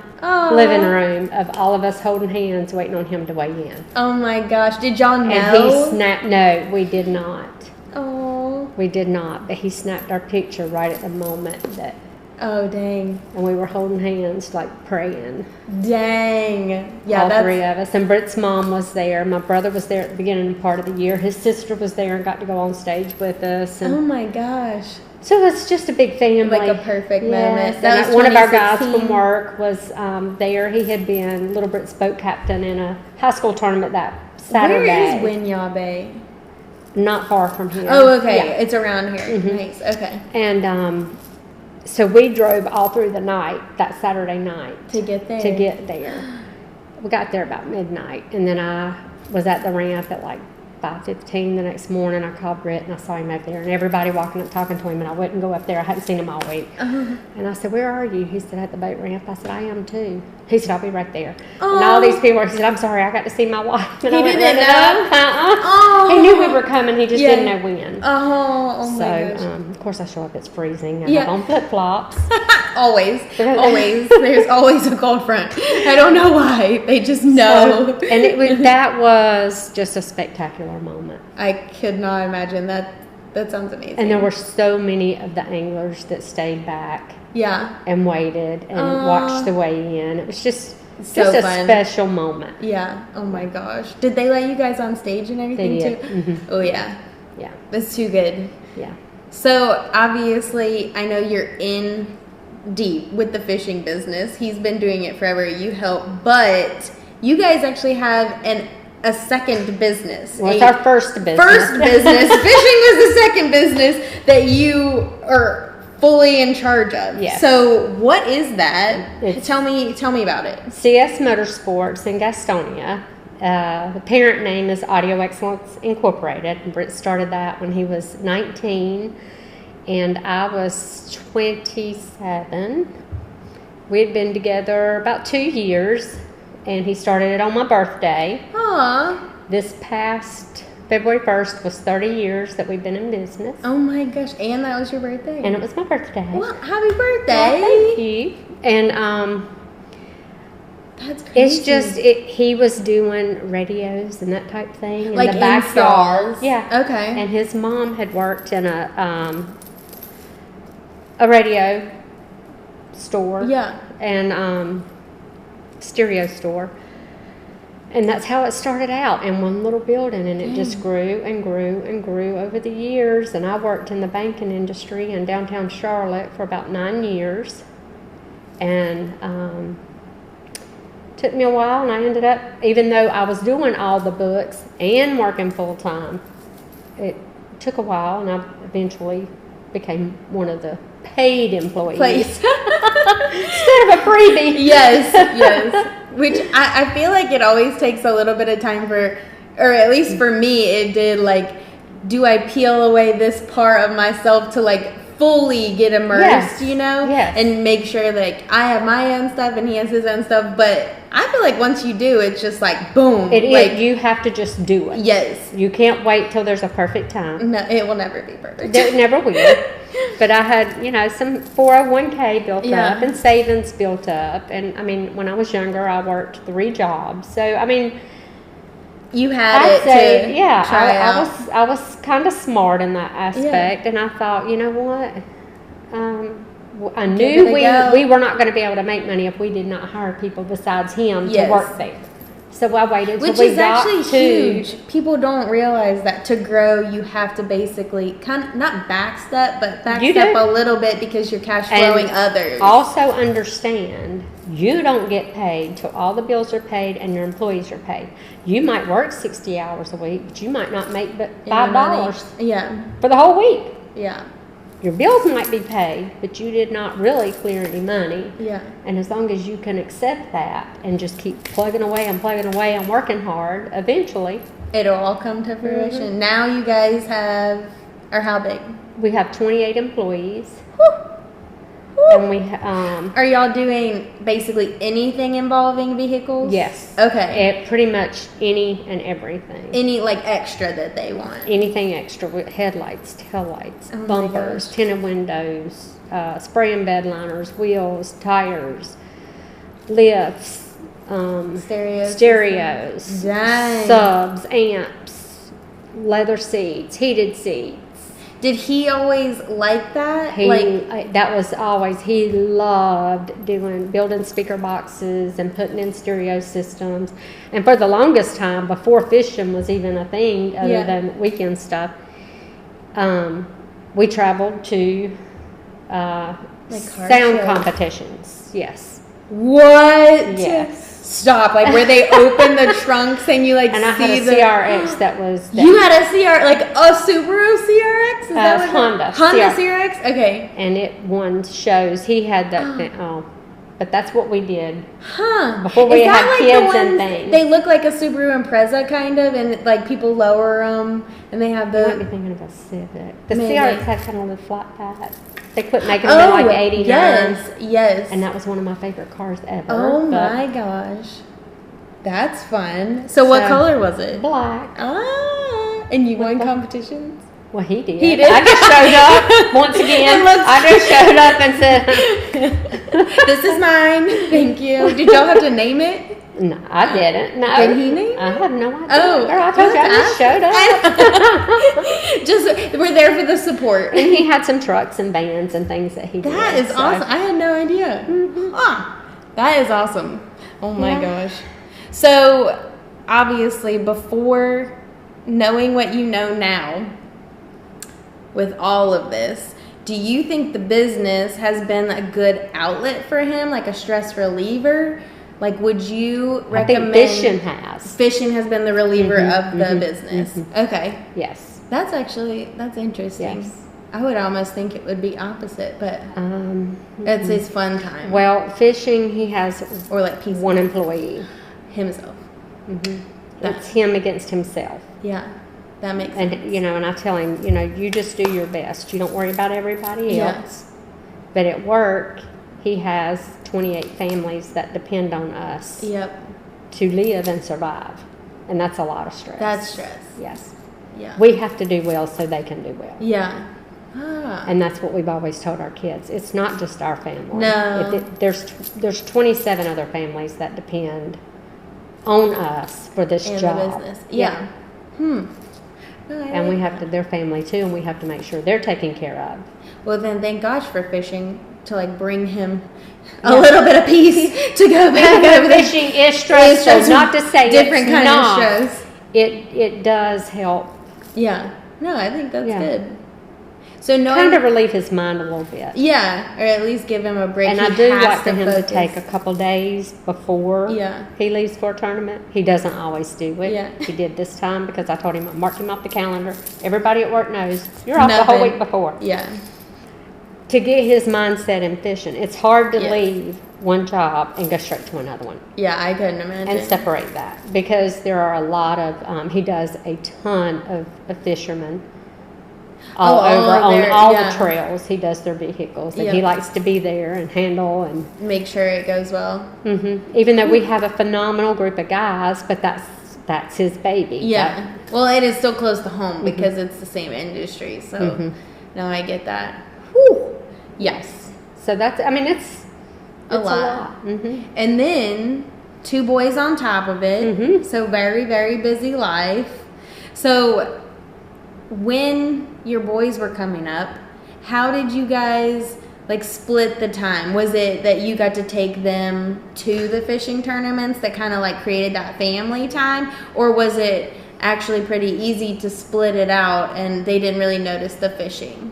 living room of all of us holding hands waiting on him to weigh in. Oh my gosh. Did y'all know? And he snapped. No, we did not. Oh. We did not, but he snapped our picture right at the moment that. Oh, dang. And we were holding hands, like praying. Dang. Yeah, all three of us. And Britt's mom was there. My brother was there at the beginning part of the year. His sister was there and got to go on stage with us. And oh my gosh. So it's just a big family. Like a perfect moment. That was one of our guys from work was there. He had been Little Britt's boat captain in a high school tournament that Saturday. Where is Winya Bay? Not far from here. Oh, okay. Yeah. It's around here. Mm-hmm. Nice. Okay. And so we drove all through the night, that Saturday night. To get there. We got there about midnight. And then I was at the ramp at like 5:15 the next morning. I called Britt and I saw him up there, and everybody walking up talking to him, and I wouldn't go up there. I hadn't seen him all week. And I said, where are you? He said, at the boat ramp. I said, I am too. He said, I'll be right there. And all these people, he said, I'm sorry, I got to see my wife. And he didn't know? He knew we were coming, he just didn't know when. Oh my gosh. Of course I show up, it's freezing. I have on flip-flops. Always. There's always a cold front. I don't know why. They just know. So, and that was just a spectacular moment. I could not imagine that. That sounds amazing. And there were so many of the anglers that stayed back. Yeah. And waited and watched the weigh in. It was just a special moment. Yeah. Oh my gosh. Did they let you guys on stage and everything too? Mm-hmm. Oh yeah. Yeah. That's too good. Yeah. So obviously, I know you're in deep with the fishing business. He's been doing it forever. You help, but you guys actually have a second business. Well, it's our first business. Fishing was the second business that you are fully in charge of. Yes. So what is that? Tell me about it. CS Motorsports in Gastonia. The parent name is Audio Excellence Incorporated. Britt started that when he was 19 and I was 27. We had been together about 2 years, and he started it on my birthday. Aww. This past February 1st was 30 years that we've been in business. Oh my gosh, and that was your birthday? And it was my birthday. Well, happy birthday. Well, thank you. And that's crazy. It's just, he was doing radios and that type thing in like the backyard. Yeah. Okay. And his mom had worked in a radio store. Yeah. And stereo store. And that's how it started out, in one little building, and it just grew and grew and grew over the years. And I worked in the banking industry in downtown Charlotte for about 9 years. And took me a while, and I ended up, even though I was doing all the books and working full-time, it took a while, and I eventually became one of the paid employees. Instead of a freebie. Yes. Which I feel like it always takes a little bit of time for, or at least for me, it did, like, do I peel away this part of myself to, like, fully get immersed, you know? Yes. And make sure, like, I have my own stuff and he has his own stuff. But I feel like once you do, it's just like, boom. You have to just do it. Yes. You can't wait till there's a perfect time. No, it will never be perfect. It never will. But I had, some 401k built up and savings built up. And, when I was younger, I worked 3 jobs. So, you had try out. I was kind of smart in that aspect, and I thought, you know what, I knew we were not going to be able to make money if we did not hire people besides him to work there. So I waited until we got to. Which is actually huge. People don't realize that to grow, you have to basically not backstep, but backstep a little bit because you're cash flowing others. Also understand, you don't get paid till all the bills are paid and your employees are paid. You might work 60 hours a week, but you might not make but $5 for the whole week. Yeah. Your bills might be paid, but you did not really clear any money. Yeah. And as long as you can accept that and just keep plugging away and working hard, eventually it'll all come to fruition. Mm-hmm. Now you guys are how big? We have 28 employees. Woo. And we are y'all doing basically anything involving vehicles? Yes. Okay. Pretty much any and everything. Any like extra that they want? Anything extra with headlights, taillights, bumpers, tinted windows, spray and bed liners, wheels, tires, lifts, stereos, subs, amps, leather seats, heated seats. Did he always like that? That was always, he loved building speaker boxes and putting in stereo systems. And for the longest time, before fishing was even a thing other than weekend stuff, we traveled to sound competitions. Yes. What? Yes. Stop! Like where they open the trunks and you and I had a CRX that was. You had a CR like a Subaru CRX? Is that what Honda CRX? Okay. And it won shows. He had that thing. Oh, but that's what we did. Huh? Before we had kids and things. They look like a Subaru Impreza kind of, and like people lower them, and they have the. You might be thinking of a Civic. The CRX had kind of a flat pack. They quit making them in like 89. Yes. And that was one of my favorite cars ever. Oh my gosh. That's fun. So what color was it? Black. Ah. And you won competitions? Well, he did. He did. I just showed up once again. I just showed up and said, "This is mine. Thank you." Did y'all have to name it? No, I didn't. No. Did he name it? I have no idea. Oh, girl, I told you I just showed up. Just we're there for the support. And he had some trucks and vans and things that he did. That is awesome. I had no idea. Mm-hmm. That is awesome. Oh my gosh. So obviously, before knowing what you know now, with all of this, do you think the business has been a good outlet for him, like a stress reliever? Like, would you recommend? I think fishing has been the reliever of the business. Mm-hmm. Okay. Yes. That's interesting. Yes. I would almost think it would be opposite, but it's his fun time. Well, fishing, he has one employee. Himself. Mm-hmm. That's him against himself. Yeah. That makes sense. And, and I tell him, you just do your best. You don't worry about everybody else. But at work, he has 28 families that depend on us to live and survive. And that's a lot of stress. That's stress. Yes. Yeah. We have to do well so they can do well. Yeah. Ah. And that's what we've always told our kids. It's not just our family. No. There's 27 other families that depend on us for this job. The business. Yeah. And we have to, their family too, and we have to make sure they're taken care of. Well, then thank gosh for fishing to bring him a little bit of peace to go back over there. Fishing is stressful, not to say different kind of stress. It does help. Yeah. No, I think that's good. So kind of relieve his mind a little bit. Yeah, or at least give him a break. And I do like for him to take a couple days before he leaves for a tournament. He doesn't always do it. Yeah. He did this time because I told him I marked him off the calendar. Everybody at work knows you're off the whole week before. Yeah. To get his mindset in fishing, it's hard to leave one job and go straight to another one. Yeah, I couldn't imagine. And separate that because there are a lot of, he does a ton of fishermen all over on all the trails. He does their vehicles and he likes to be there and handle and make sure it goes well. Mm-hmm. Even though we have a phenomenal group of guys, but that's his baby. Yeah. Well, it is still close to home because it's the same industry. So no, I get that. Whew. Yes. So that's, it's a lot. Mm-hmm. And then 2 boys on top of it. So very, very busy life. So when your boys were coming up, how did you guys like split the time? Was it that you got to take them to the fishing tournaments that kind of like created that family time, or was it actually pretty easy to split it out and they didn't really notice the fishing?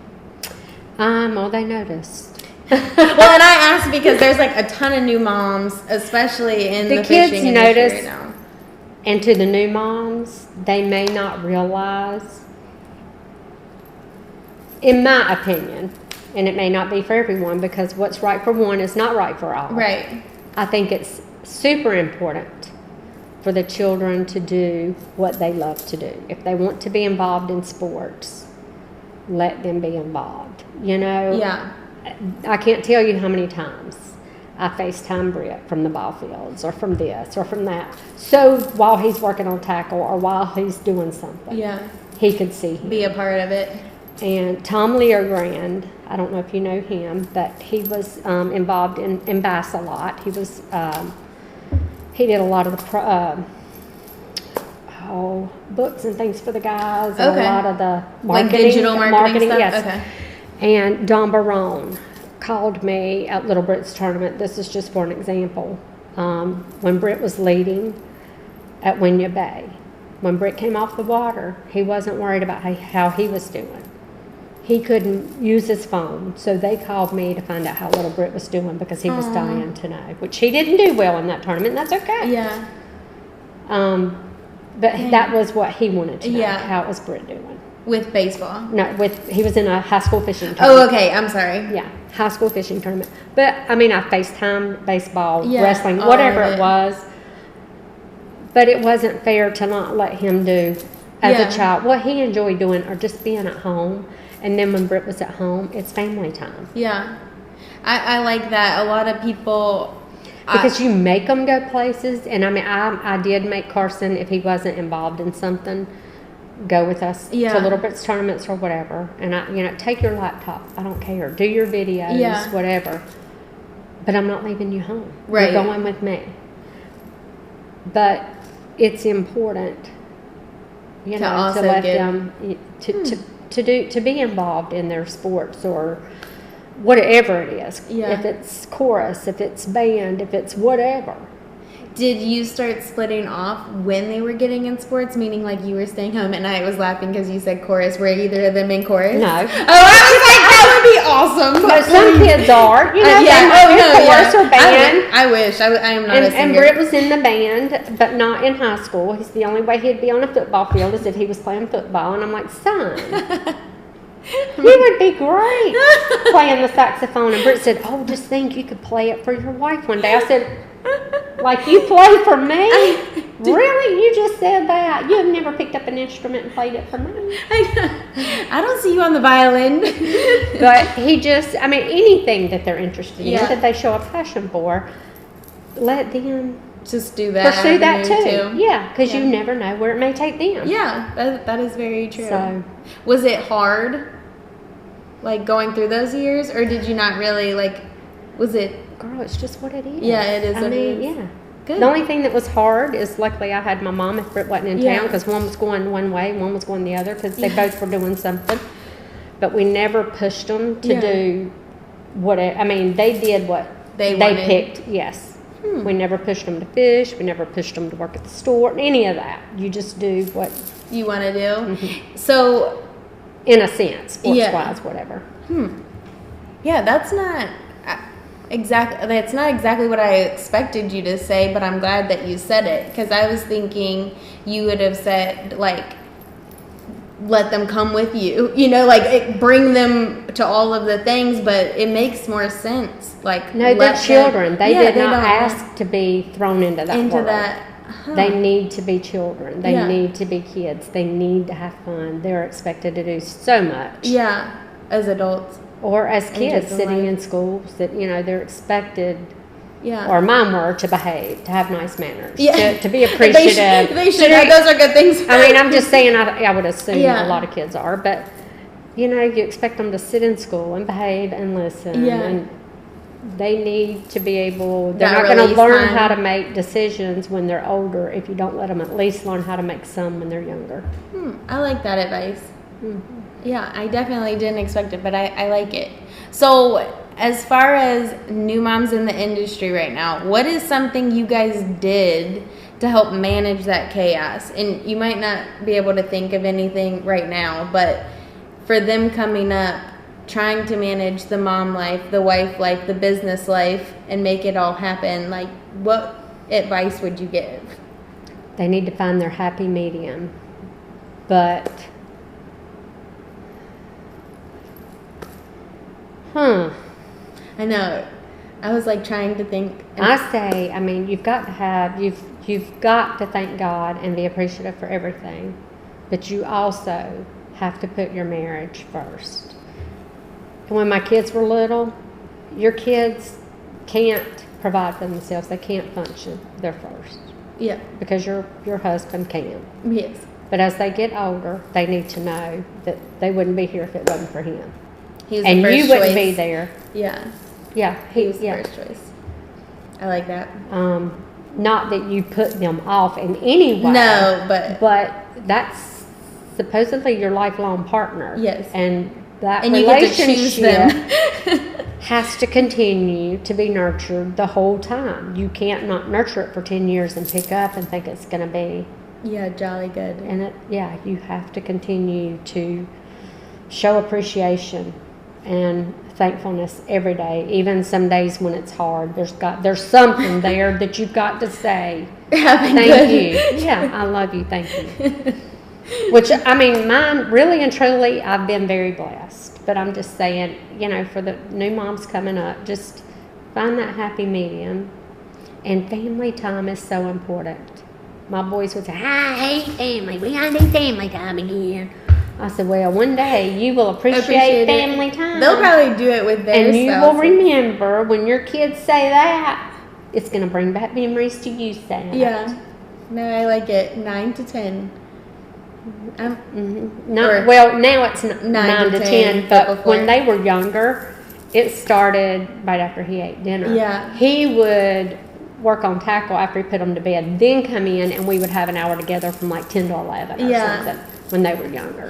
Well, they noticed. Well, and I asked because there's like a ton of new moms, especially in the fishing industry right now. And to the new moms, they may not realize, in my opinion, and it may not be for everyone, because what's right for one is not right for all. Right. I think it's super important for the children to do what they love to do. If they want to be involved in sports, let them be involved. You know? Yeah. I can't tell you how many times I FaceTime Britt from the ball fields or from this or from that. So while he's working on tackle or while he's doing something, he could see him. Be a part of it. And Tom Leogrand, I don't know if you know him, but he was involved in bass a lot. He was he did a lot of the books and things for the guys, and a lot of the marketing, like digital marketing stuff? Yes. Okay. And Don Barone called me at Little Britt's tournament. This is just for an example. When Britt was leading at Winya Bay, when Britt came off the water, he wasn't worried about how he was doing. He couldn't use his phone, so they called me to find out how little Britt was doing because he was dying to know, which he didn't do well in that tournament, and that's okay. Yeah. But that was what he wanted to know, how was Britt doing. With baseball? No, he was in a high school fishing tournament. Oh, okay, I'm sorry. Yeah, high school fishing tournament. But, I mean, I FaceTimed baseball, wrestling, whatever it was. But it wasn't fair to not let him do, as a child, what he enjoyed doing or just being at home. And then when Britt was at home, it's family time. Yeah. I like that. A lot of people... Because you make them go places. And, I mean, I did make Carson, if he wasn't involved in something, go with us to Little Britt's tournaments or whatever. And, take your laptop. I don't care. Do your videos, whatever. But I'm not leaving you home. Right. You're going with me. But it's important, to let them... To be involved in their sports or whatever it is. Yeah. If it's chorus, if it's band, if it's whatever. Did you start splitting off when they were getting in sports? Meaning like you were staying home, and I was laughing because you said chorus. Were either of them in chorus? No. Oh, I was like, that would be awesome. But some kids are. Chorus or band. I wish. I am not a singer. And Britt was in the band, but not in high school. He's the only way he'd be on a football field is if he was playing football. And I'm like, son, you would be great playing the saxophone. And Britt said, oh, just think you could play it for your wife one day. I said, like you play for me? Really? You just said that. You have never picked up an instrument and played it for me. I don't see you on the violin. But he just, anything that they're interested in, that they show a passion for, let them just do that. Pursue that too. Yeah, because you never know where it may take them. Yeah, that is very true. So, was it hard, like going through those years, or did you not really was it? Girl, it's just what it is. Yeah, it is. Yeah. Good. The only thing that was hard is luckily I had my mom if Britt wasn't in town because one was going one way, one was going the other because they both were doing something. But we never pushed them to do whatever. They did what they picked. Yes. We never pushed them to fish. We never pushed them to work at the store. Any of that. You just do what you want to do. So, in a sense, sports-wise, whatever. Yeah, that's not exactly what I expected you to say, but I'm glad that you said it because I was thinking you would have said let them come with you, bring them to all of the things, but it makes more sense. No, they're children. They did not ask to be thrown into that world. They need to be children. They need to be kids. They need to have fun. They're expected to do so much. Yeah, as adults. Or as kids sitting in schools that, they're expected, or mine were, to behave, to have nice manners, to be appreciative. They should. Those are good things. I'm just saying, I would assume a lot of kids are, but, you expect them to sit in school and behave and listen and they need to be able, they're not going to learn how to make decisions when they're older if you don't let them at least learn how to make some when they're younger. I like that advice. Yeah, I definitely didn't expect it, but I like it. So as far as new moms in the industry right now, what is something you guys did to help manage that chaos? And you might not be able to think of anything right now, but for them coming up, trying to manage the mom life, the wife life, the business life, and make it all happen, like, what advice would you give? They need to find their happy medium. But, I know. I was like trying to think. You've got to thank God and be appreciative for everything. But you also have to put your marriage first. And when my kids were little, your kids can't provide for themselves. They can't function. They're first. Yeah. Because your husband can. Yes. But as they get older, they need to know that they wouldn't be here if it wasn't for him. He's and the first you wouldn't choice. be there. Yeah. Yeah. He was the first choice. I like that. Not that you put them off in any way. No, but that's supposedly your lifelong partner. Yes. And that and relationship has to continue to be nurtured the whole time. You can't not nurture it for 10 years and pick up and think it's going to be jolly good. And you have to continue to show appreciation and thankfulness every day, even some days when it's hard. There's something there that you've got to say. Thank you. Yeah, I love you. Thank you. Which, mine, really and truly, I've been very blessed. But I'm just saying, for the new moms coming up, just find that happy medium. And family time is so important. My boys would say, I hate family. We gotta do family time again. I said, well, one day you will appreciate family time. They'll probably do it with their spouses. And you will remember when your kids say that, it's going to bring back memories to you saying Yeah. No, I like it. 9 to 10. Well, now it's 9 to 10, but when they were younger, it started right after he ate dinner. Yeah. He would work on tackle after he put them to bed, then come in and we would have an hour together from like 10 to 11 or something when they were younger.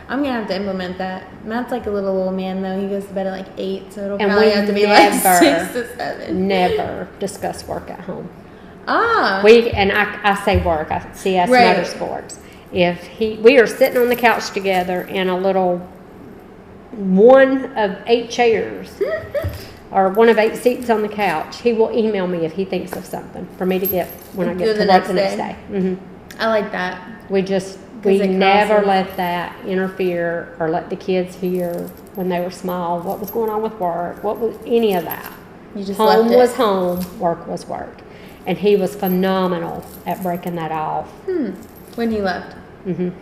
I'm going to have to implement that. Matt's like a little old man, though. He goes to bed at like 8, so it'll probably have to be like 6 to 7. Never discuss work at home. I say work, CS Motorsports. We are sitting on the couch together in a little one of 8 chairs or one of 8 seats on the couch, he will email me if he thinks of something for me to get when I get to work the next day. I like that. We never let that interfere or let the kids hear when they were small what was going on with work, what was any of that. You just home left it. was home, work was work. And he was phenomenal at breaking that off. When he left. Dang.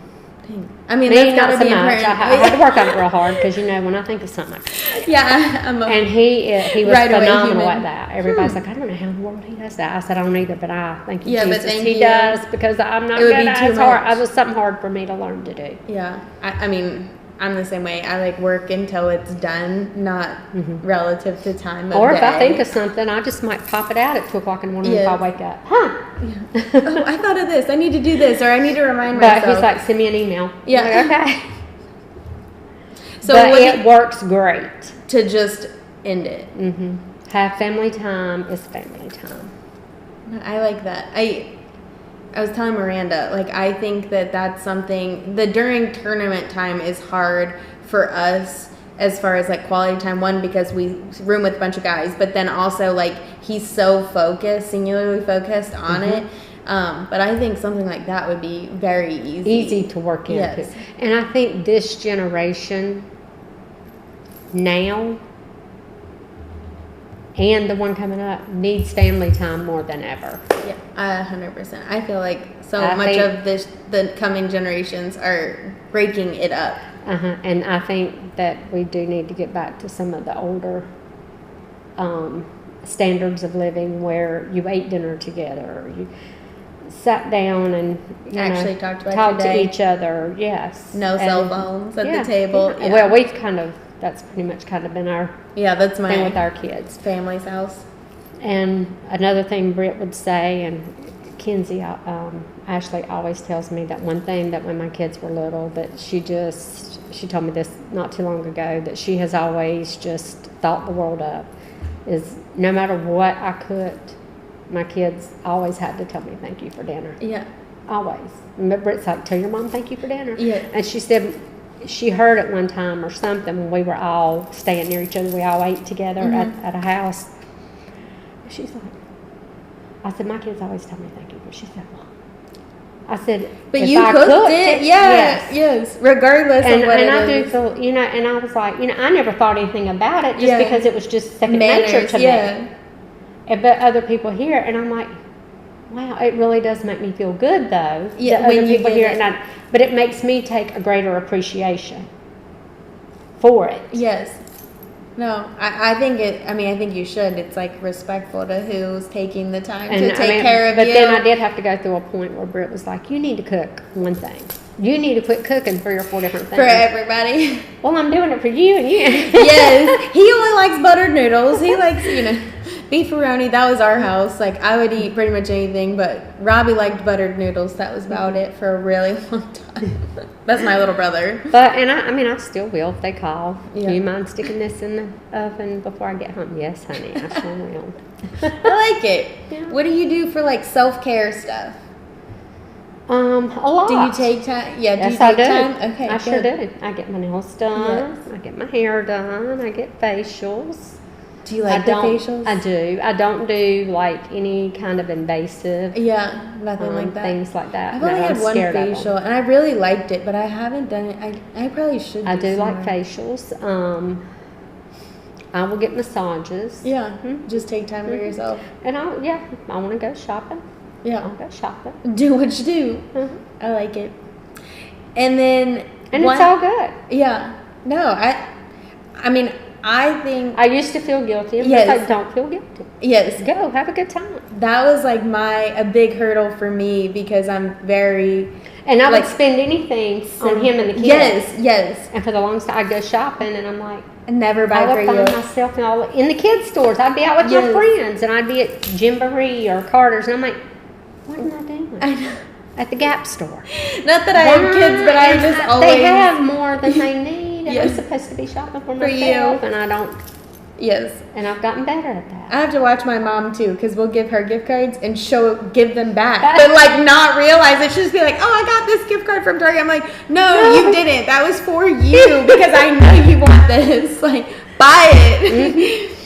That's not so be much. I had to work on it real hard because when I think of something like that. And he was phenomenal at that. Everybody's like, I don't know how in the world he does that. I said, I don't either, but I thank you, Jesus. But he does because I'm not good at it. It's hard. It was something hard for me to learn to do. Yeah. I'm the same way. I like work until it's done, not relative to time of Or day. if I think of something, I just might pop it out at 2 o'clock in the morning if I wake up. Oh, I thought of this. I need to do this, or I need to remind myself. But he's like, send me an email. Yeah. I'm like, okay. So it works great. To just end it. Have family time is family time. I like that. I was telling Miranda, I think that's something, during tournament time is hard for us as far as, quality time. One, because we room with a bunch of guys, but then also, he's so singularly focused on it. But I think something like that would be very easy. Easy to work into. Yes. And I think this generation now and the one coming up needs family time more than ever. Yeah, 100%. I feel like much of the coming generations are breaking it up. And I think that we do need to get back to some of the older standards of living where you ate dinner together, or you sat down and actually talked to each other. Yes. No cell phones at the table. Yeah. Well, we've kind of that's pretty much kind of been our that's my thing with our kids. Family's house. And another thing Britt would say, and Kenzie, Ashley always tells me that one thing that when my kids were little, that she told me this not too long ago, that she has always just thought the world up, is no matter what I cooked, my kids always had to tell me thank you for dinner. Yeah. Always. And Britt's like, tell your mom thank you for dinner. Yeah. And she said she heard it one time or something when we were all staying near each other. We all ate together at a house. She's like, I said, my kids always tell me thank you. But she said, well, I said, but you cooked it? Yes. Regardless of what it is. And I do feel, and I was like, I never thought anything about it just because it was just second nature to me. But other people hear it, and I'm like, wow, it really does make me feel good, though. Yeah, when you hear it. But it makes me take a greater appreciation for it. Yes. No, I think you should. It's like respectful to who's taking the time to take care of you. But then I did have to go through a point where Britt was like, you need to cook one thing. You need to quit cooking 3 or 4 different things. For everybody. Well, I'm doing it for you and you. Yes. He only likes buttered noodles. He likes, beefaroni. That was our house. Like, I would eat pretty much anything, but Robbie liked buttered noodles. That was about it for a really long time. That's my little brother. But, I still will if they call. Yeah. Do you mind sticking this in the oven before I get home? Yes, honey, I sure will. I like it. Yeah. What do you do for, like, self-care stuff? A lot. Do you take time? Yeah, yes, do you take time? Okay, I good. sure do. I get my nails done. Yes. I get my hair done. I get facials. Do you like the facials? I do. I don't do like any kind of invasive. Yeah, nothing like that. Things like that. I've only had one facial, and I really liked it, but I haven't done it. I probably should. I do like facials. I will get massages. Yeah, just take time for yourself. And I want to go shopping. Yeah, I'll go shopping. Do what you do. I like it. And then it's all good. Yeah. No, I think I used to feel guilty. And I don't feel guilty. Yes. Go have a good time. That was like a big hurdle for me because I'm very. And I would spend anything on him and the kids. Yes. And for the longest time, I'd go shopping, and I'm like, I never buy for you. I would find myself in the kids' stores. I'd be out with my friends, and I'd be at Gymboree or Carter's, and I'm like, what am I doing? I know. At the Gap store. Not that I have kids, but I just always. They have more than they need. And I'm supposed to be shopping for myself, and I don't. Yes. And I've gotten better at that. I have to watch my mom too, because we'll give her gift cards and she'll give them back, but like not realize it. She'll just be like, "Oh, I got this gift card from Target." I'm like, "No, you didn't. That was for you because I know you want this. Like, buy it."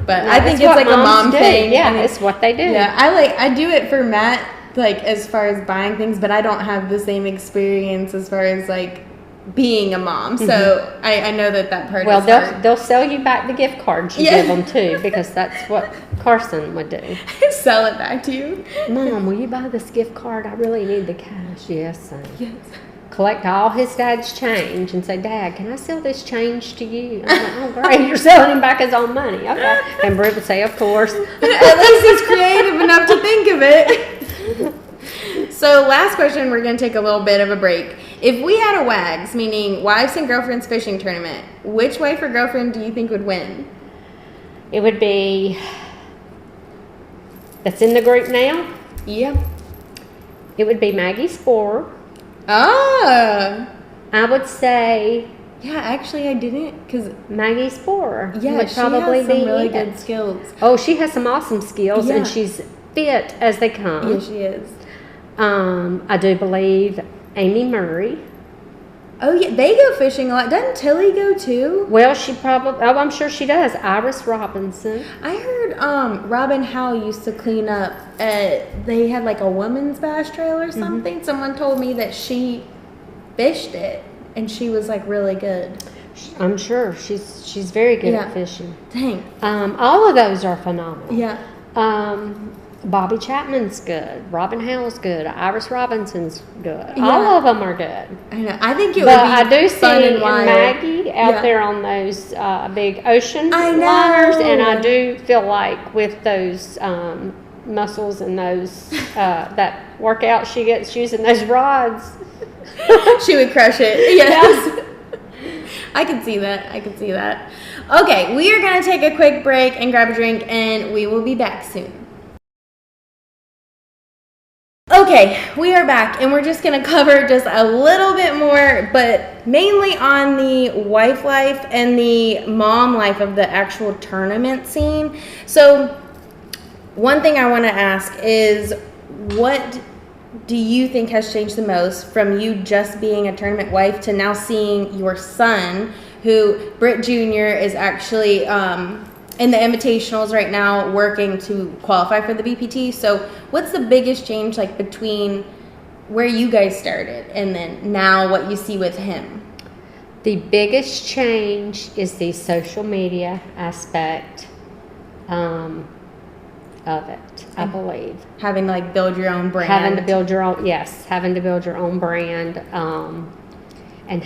But I think it's like a mom thing. Yeah, it's what they do. Yeah, I do it for Matt, like as far as buying things, but I don't have the same experience as far as like being a mom. So I know that part is hard. They'll sell you back the gift cards you give them too, because that's what Carson would do. Sell it back to you. Mom, will you buy this gift card? I really need the cash. Yes, son. Yes. Collect all his dad's change and say, Dad, can I sell this change to you? I'm like, oh, great, you're selling him back his own money. Okay. And Britt would say, of course. At least he's creative enough to think of it. So last question, we're going to take a little bit of a break. If we had a WAGS, meaning Wives and Girlfriends Fishing Tournament, which wife or girlfriend do you think would win? It would be, that's in the group now? Yeah. It would be Maggie Sporer. Ah. I would say. Yeah, actually I didn't, because Maggie Sporer would probably has some really good skills. Oh, she has some awesome skills, and she's fit as they come. Yeah, she is. I do believe Amy Murray. Oh, yeah, they go fishing a lot. Doesn't Tilly go too? Well, I'm sure she does. Iris Robinson. I heard Robin Howell used to clean up they had like a woman's bass trail or something. Someone told me that she fished it and she was like really good. I'm sure she's very good at fishing. Dang. All of those are phenomenal. Yeah. Bobby Chapman's good. Robin Howell's good. Iris Robinson's good. Yeah. All of them are good. I know. I think it would be I do fun see and wild. Maggie out there on those big ocean liners, and I do feel like with those muscles and those that workout she gets using those rods, she would crush it. Yes. I could see that. Okay, we are going to take a quick break and grab a drink, and we will be back soon. Okay, we are back, and we're just going to cover just a little bit more, but mainly on the wife life and the mom life of the actual tournament scene. So one thing I want to ask is, what do you think has changed the most from you just being a tournament wife to now seeing your son, who Britt Jr. is actually in the invitationals right now working to qualify for the BPT? So what's the biggest change like between where you guys started and then now what you see with him? The biggest change is the social media aspect of it, I believe. Having to like build your own brand. Having to build your own brand. And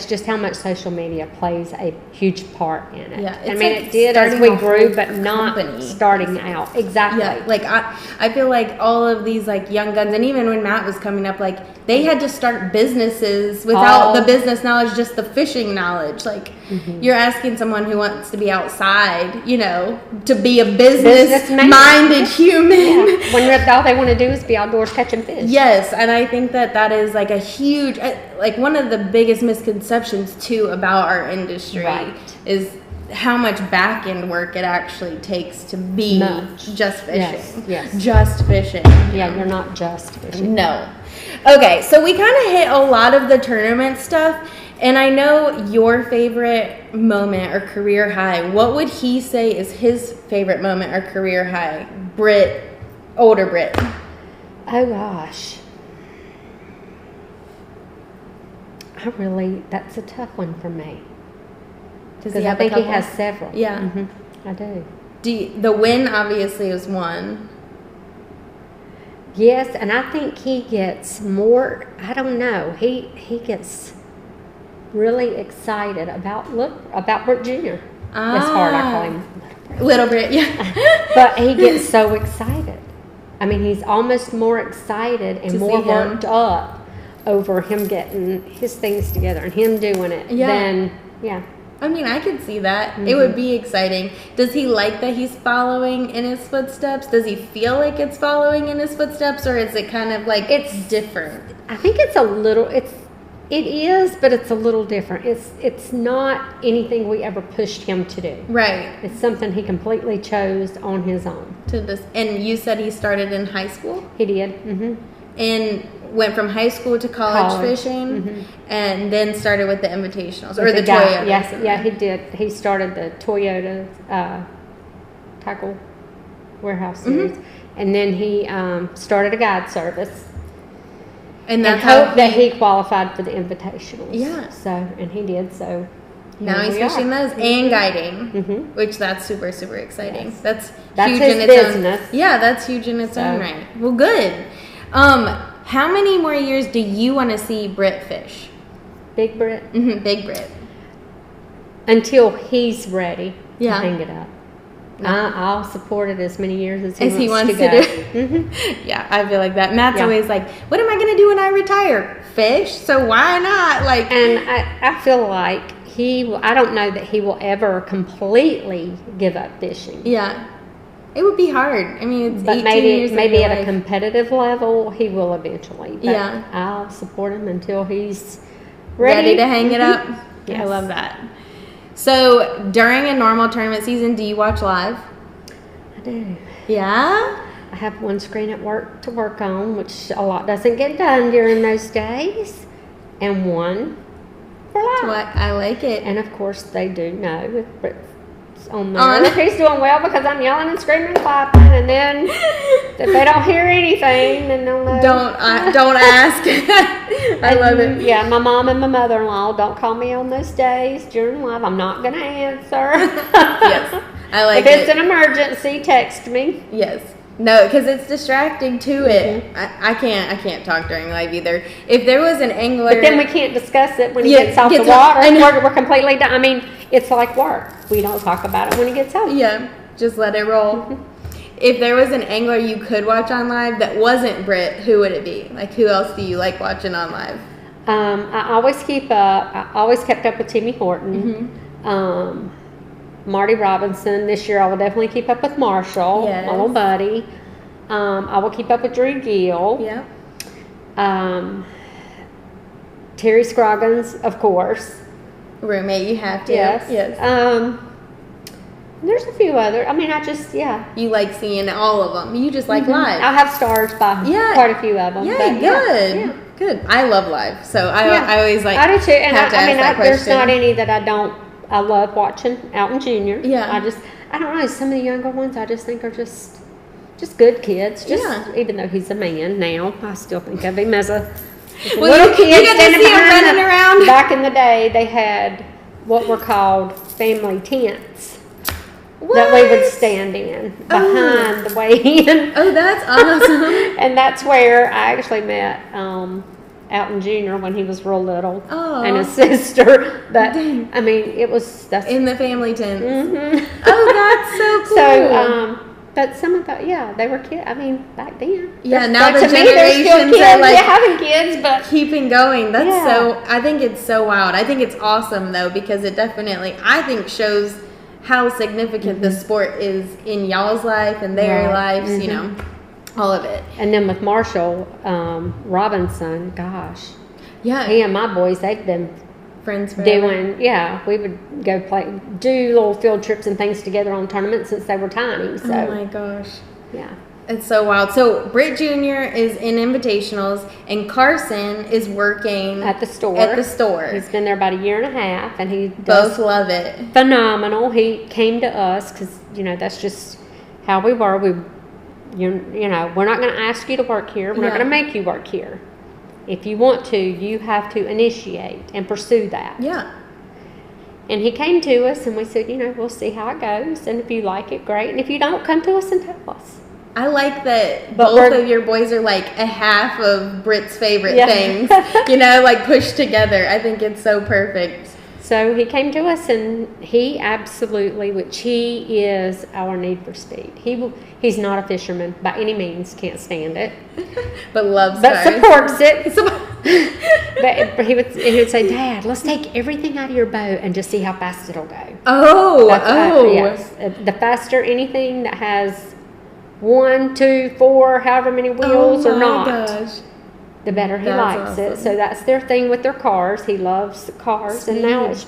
just how much social media plays a huge part in it. Yeah, I mean, it did as we grew, but not starting out. Exactly. Yeah, like I feel like all of these like young guns, and even when Matt was coming up, like they had to start businesses without the business knowledge, just the fishing knowledge. Like you're asking someone who wants to be outside, to be a business-minded human. Yeah. When all they want to do is be outdoors catching fish. Yes, and I think that is like a huge, like one of the biggest misconceptions too about our industry is how much back end work it actually takes to be just fishing. Yes. Just fishing. Yeah, you're not just fishing. No. Okay, so we kind of hit a lot of the tournament stuff, and I know your favorite moment or career high. What would he say is his favorite moment or career high? Older Britt. Oh gosh. That's a tough one for me. Because I think he has several. Yeah. I do. The win obviously is one. Yes, and I think he gets more, I don't know, he gets really excited about Britt Jr. That's hard, I call him Little Britt, yeah. But he gets so excited. I mean, he's almost more excited and more worked up over him getting his things together and him doing it than, I mean, I could see that. It would be exciting. Does he like that he's following in his footsteps? Does he feel like it's following in his footsteps, or is it kind of like it's different? I think it's a little, it is, but it's a little different. It's not anything we ever pushed him to do. Right. It's something he completely chose on his own. And you said he started in high school? He did. And went from high school to college fishing, and then started with the invitationals or the Toyota. Yeah, he did. He started the Toyota tackle warehouse series, and then he started a guide service, and hoped that he qualified for the invitationals. Yeah. So, and he did. So now he's fishing those and guiding, which that's super, super exciting. Yes. That's huge his in its business. own. Yeah, that's huge in its own right. Well, good. How many more years do you want to see Britt fish? Big Britt? Big Britt. Until he's ready to hang it up. No. I'll support it as many years as he wants to do. Yeah, I feel like that. Matt's always like, what am I going to do when I retire? Fish? So why not? Like, and I feel like I don't know that he will ever completely give up fishing. Yeah. It would be hard. I mean, it's 18 years maybe at a competitive level, he will eventually. But yeah. I'll support him until he's ready to hang it up. Yes. I love that. So, during a normal tournament season, do you watch live? I do. Yeah? I have one screen at work to work on, which a lot doesn't get done during those days, and one for live. What? I like it. And, of course, they do know if on there. If he's doing well because I'm yelling and screaming and clapping, and then if they don't hear anything, then they'll know. Don't ask. I love it. Yeah, my mom and my mother-in-law don't call me on those days during live. I'm not going to answer. Yes, I like it. If it's an emergency, text me. Yes. No, because it's distracting to it. I can't talk during live either. If there was an angler, but then we can't discuss it when he gets off the water. We're completely done. I mean, it's like work. We don't talk about it when he gets home. Yeah, just let it roll. If there was an angler you could watch on live that wasn't Britt, who would it be? Like, who else do you like watching on live? I always kept up with Timmy Horton. Marty Robinson. This year I will definitely keep up with Marshall, my little buddy. I will keep up with Drew Gill. Yep. Terry Scroggins, of course. Roommate, you have to. Yes. There's a few other. I mean, You like seeing all of them. You just like live. I have stars by quite a few of them. Yeah, good. Good. I love live, so I always like. I do too. And have to ask that question. There's not any that I don't. I love watching Alton Jr. Yeah. I don't know. Some of the younger ones I just think are just good kids. Even though he's a man now, I still think of him as a little kid standing behind running around. Back in the day, they had what were called family tents that we would stand in behind the weigh-in. Oh, that's awesome! And that's where I actually met Alton Jr. when he was real little, and his sister. But dang. I mean, that's in the family tent. Mm-hmm. Oh, that's so cool. So, but some of the they were kids. I mean, back then. Yeah, now the to me, they're still generations kids. are like having kids, but keeping going. That's so. I think it's so wild. I think it's awesome though, because it definitely, I think, shows how significant the sport is in y'all's life and their lives. You know. All of it. And then with Marshall Robinson, gosh. Yeah. He and my boys, they've been friends forever. We would go do little field trips and things together on tournaments since they were tiny. So. Oh my gosh. Yeah. It's so wild. So Britt Jr. is in invitationals and Carson is working at the store. He's been there about a year and a half and he both love it. Phenomenal. He came to us because, that's just how we were. We're not going to ask you to work here. We're not going to make you work here. If you want to, you have to initiate and pursue that. Yeah. And he came to us and we said, we'll see how it goes. And if you like it, great. And if you don't, come to us and tell us. I like that both of your boys are like a half of Britt's favorite things, like pushed together. I think it's so perfect. So he came to us and he absolutely, which he is our need for speed. He's not a fisherman by any means, can't stand it. But loves But supports it. But he would say, Dad, let's take everything out of your boat and just see how fast it'll go. Yes. The faster anything that has 1, 2, 4, however many wheels or not. Gosh. The better he likes it. So that's their thing with their cars. He loves cars. Speed. And now it's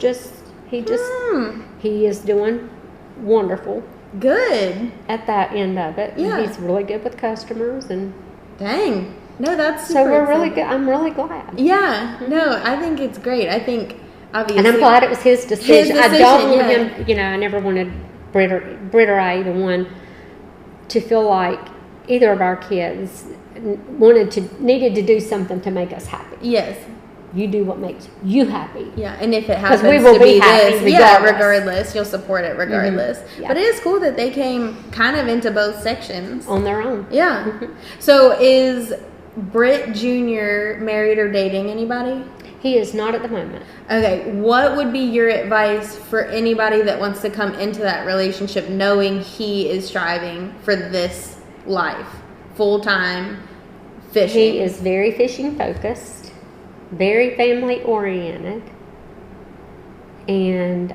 he is doing wonderful. Good. At that end of it. Yeah. He's really good with customers and dang. No, that's super so we're exciting. really good. I'm really glad. Yeah. No, I think it's great. I think obviously and I'm glad it was his decision. I don't want him, I never wanted Britt or I, either one, to feel like either of our kids needed to do something to make us happy. Yes. You do what makes you happy. Yeah, and if it happens we will to be happy this, regardless, you'll support it regardless. Mm-hmm. Yeah. But it is cool that they came kind of into both sections. On their own. Yeah. Mm-hmm. So is Britt Jr. married or dating anybody? He is not at the moment. Okay, what would be your advice for anybody that wants to come into that relationship knowing he is striving for this life, full-time fishing? He is very fishing focused, very family oriented, and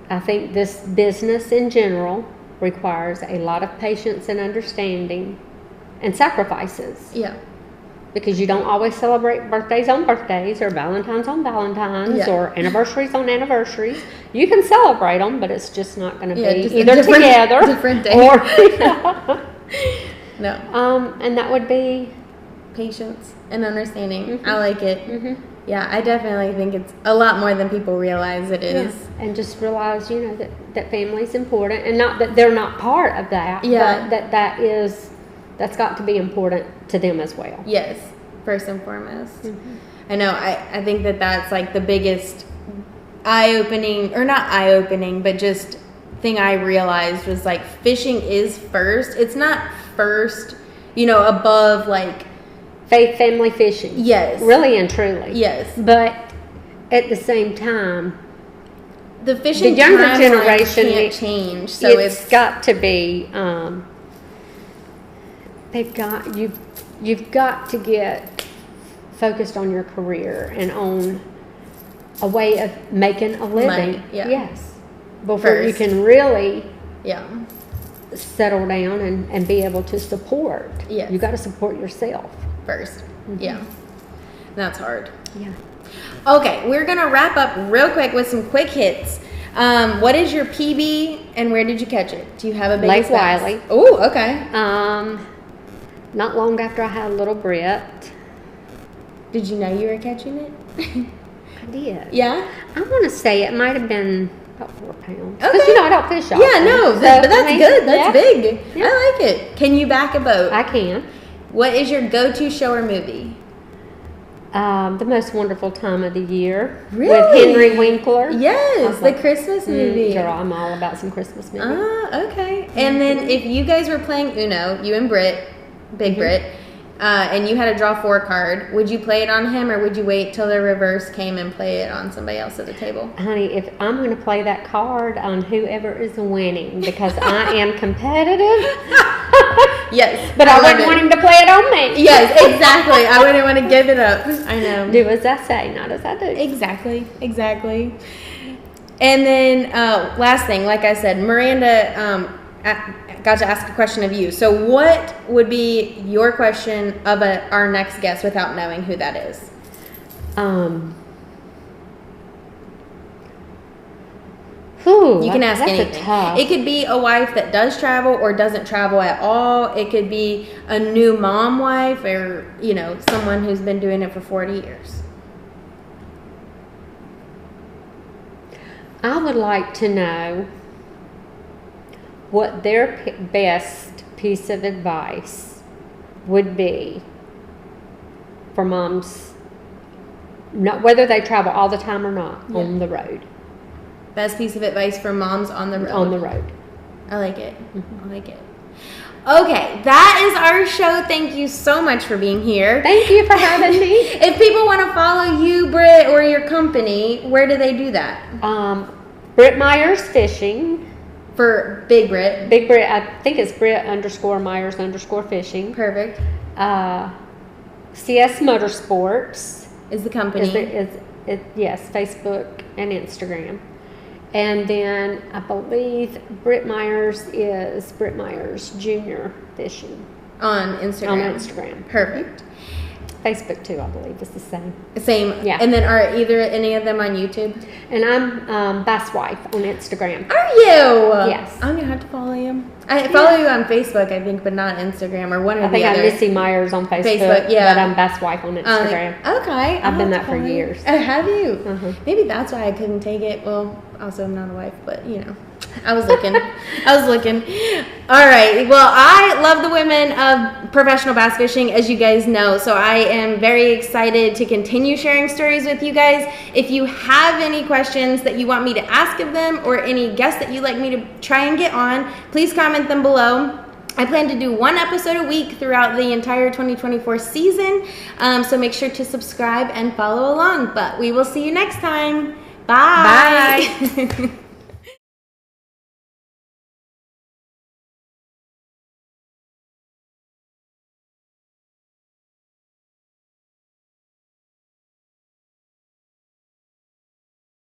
I think this business in general requires a lot of patience and understanding and sacrifices. Yeah. Because you don't always celebrate birthdays on birthdays or Valentine's on Valentine's or anniversaries on anniversaries. You can celebrate them, but it's just not going to be either together different day. Or no. And that would be patience and understanding. Mm-hmm. I like it. Mm-hmm. Yeah, I definitely think it's a lot more than people realize it is. Yeah. And just realize, that family's important, and not that they're not part of that. Yeah. But that's got to be important to them as well. Yes, first and foremost. Mm-hmm. I know. I think that's like the biggest eye-opening, or not eye-opening, but just thing I realized was like fishing is first. It's not first, above like faith, family fishing. Yes. Really and truly. Yes. But at the same time, the fishing the younger generation can't change. So it's got to be. You've got to get focused on your career and on a way of making a living. Money, yeah. Yes. Before you can really settle down and be able to support. Yes. You got to support yourself first. Yeah. That's hard. Yeah. Okay, we're going to wrap up real quick with some quick hits. What is your PB and where did you catch it? Do you have a big Lake Wiley. Oh, okay. Not long after I had a little Brit. Did you know you were catching it? I did. Yeah? I want to say it might have been about 4 pounds. Okay. Because, I don't fish often. Yeah, no, but that's good. That's big. Yeah. I like it. Can you back a boat? I can. What is your go-to show or movie? The Most Wonderful Time of the Year. Really? With Henry Winkler. Yes, the Christmas movie. Girl, I'm all about some Christmas movies. Okay. And then if you guys were playing Uno, you and Britt, Big Britt, and you had a draw 4 card, would you play it on him or would you wait till the reverse came and play it on somebody else at the table? Honey, if I'm going to play that card on whoever is winning because I am competitive. Yes. But I wouldn't want him to play it on me. Yes, exactly. I wouldn't want to give it up. I know. Do as I say, not as I do. Exactly. And then last thing, like I said, Miranda got to ask a question of you. So what would be your question of our next guest without knowing who that is? You can ask anything. It could be a wife that does travel or doesn't travel at all. It could be a new mom wife or, someone who's been doing it for 40 years. I would like to know what their best piece of advice would be for moms, whether they travel all the time or not, on the road. Best piece of advice for moms on the road. On the road. I like it. I like it. Okay, that is our show. Thank you so much for being here. Thank you for having me. If people want to follow you, Britt, or your company, where do they do that? Britt Myers Fishing. For Big Britt. Big Britt, I think it's Britt_Myers_Fishing. Perfect. CS Motorsports. Is the company. Yes, Facebook and Instagram. And then I believe Britt Myers is Britt Myers Junior Fishing. On Instagram. On Instagram. Perfect. Facebook too, I believe, is the same. Same. Yeah. And then are any of them on YouTube? And I'm Bass Wife on Instagram. Are you? Yes. I'm going to have to follow you. I follow you on Facebook, I think, but not Instagram or one or the other. I think I'm Missy Myers on Facebook, yeah. But I'm Bass Wife on Instagram. Okay. I've been that for years. Have you? Maybe that's why I couldn't take it. Well, also I'm not a wife, but I was looking. All right. Well, I love the women of Professional Bass Fishing, as you guys know. So I am very excited to continue sharing stories with you guys. If you have any questions that you want me to ask of them or any guests that you'd like me to try and get on, please comment them below. I plan to do 1 episode a week throughout the entire 2024 season. So make sure to subscribe and follow along. But we will see you next time. Bye.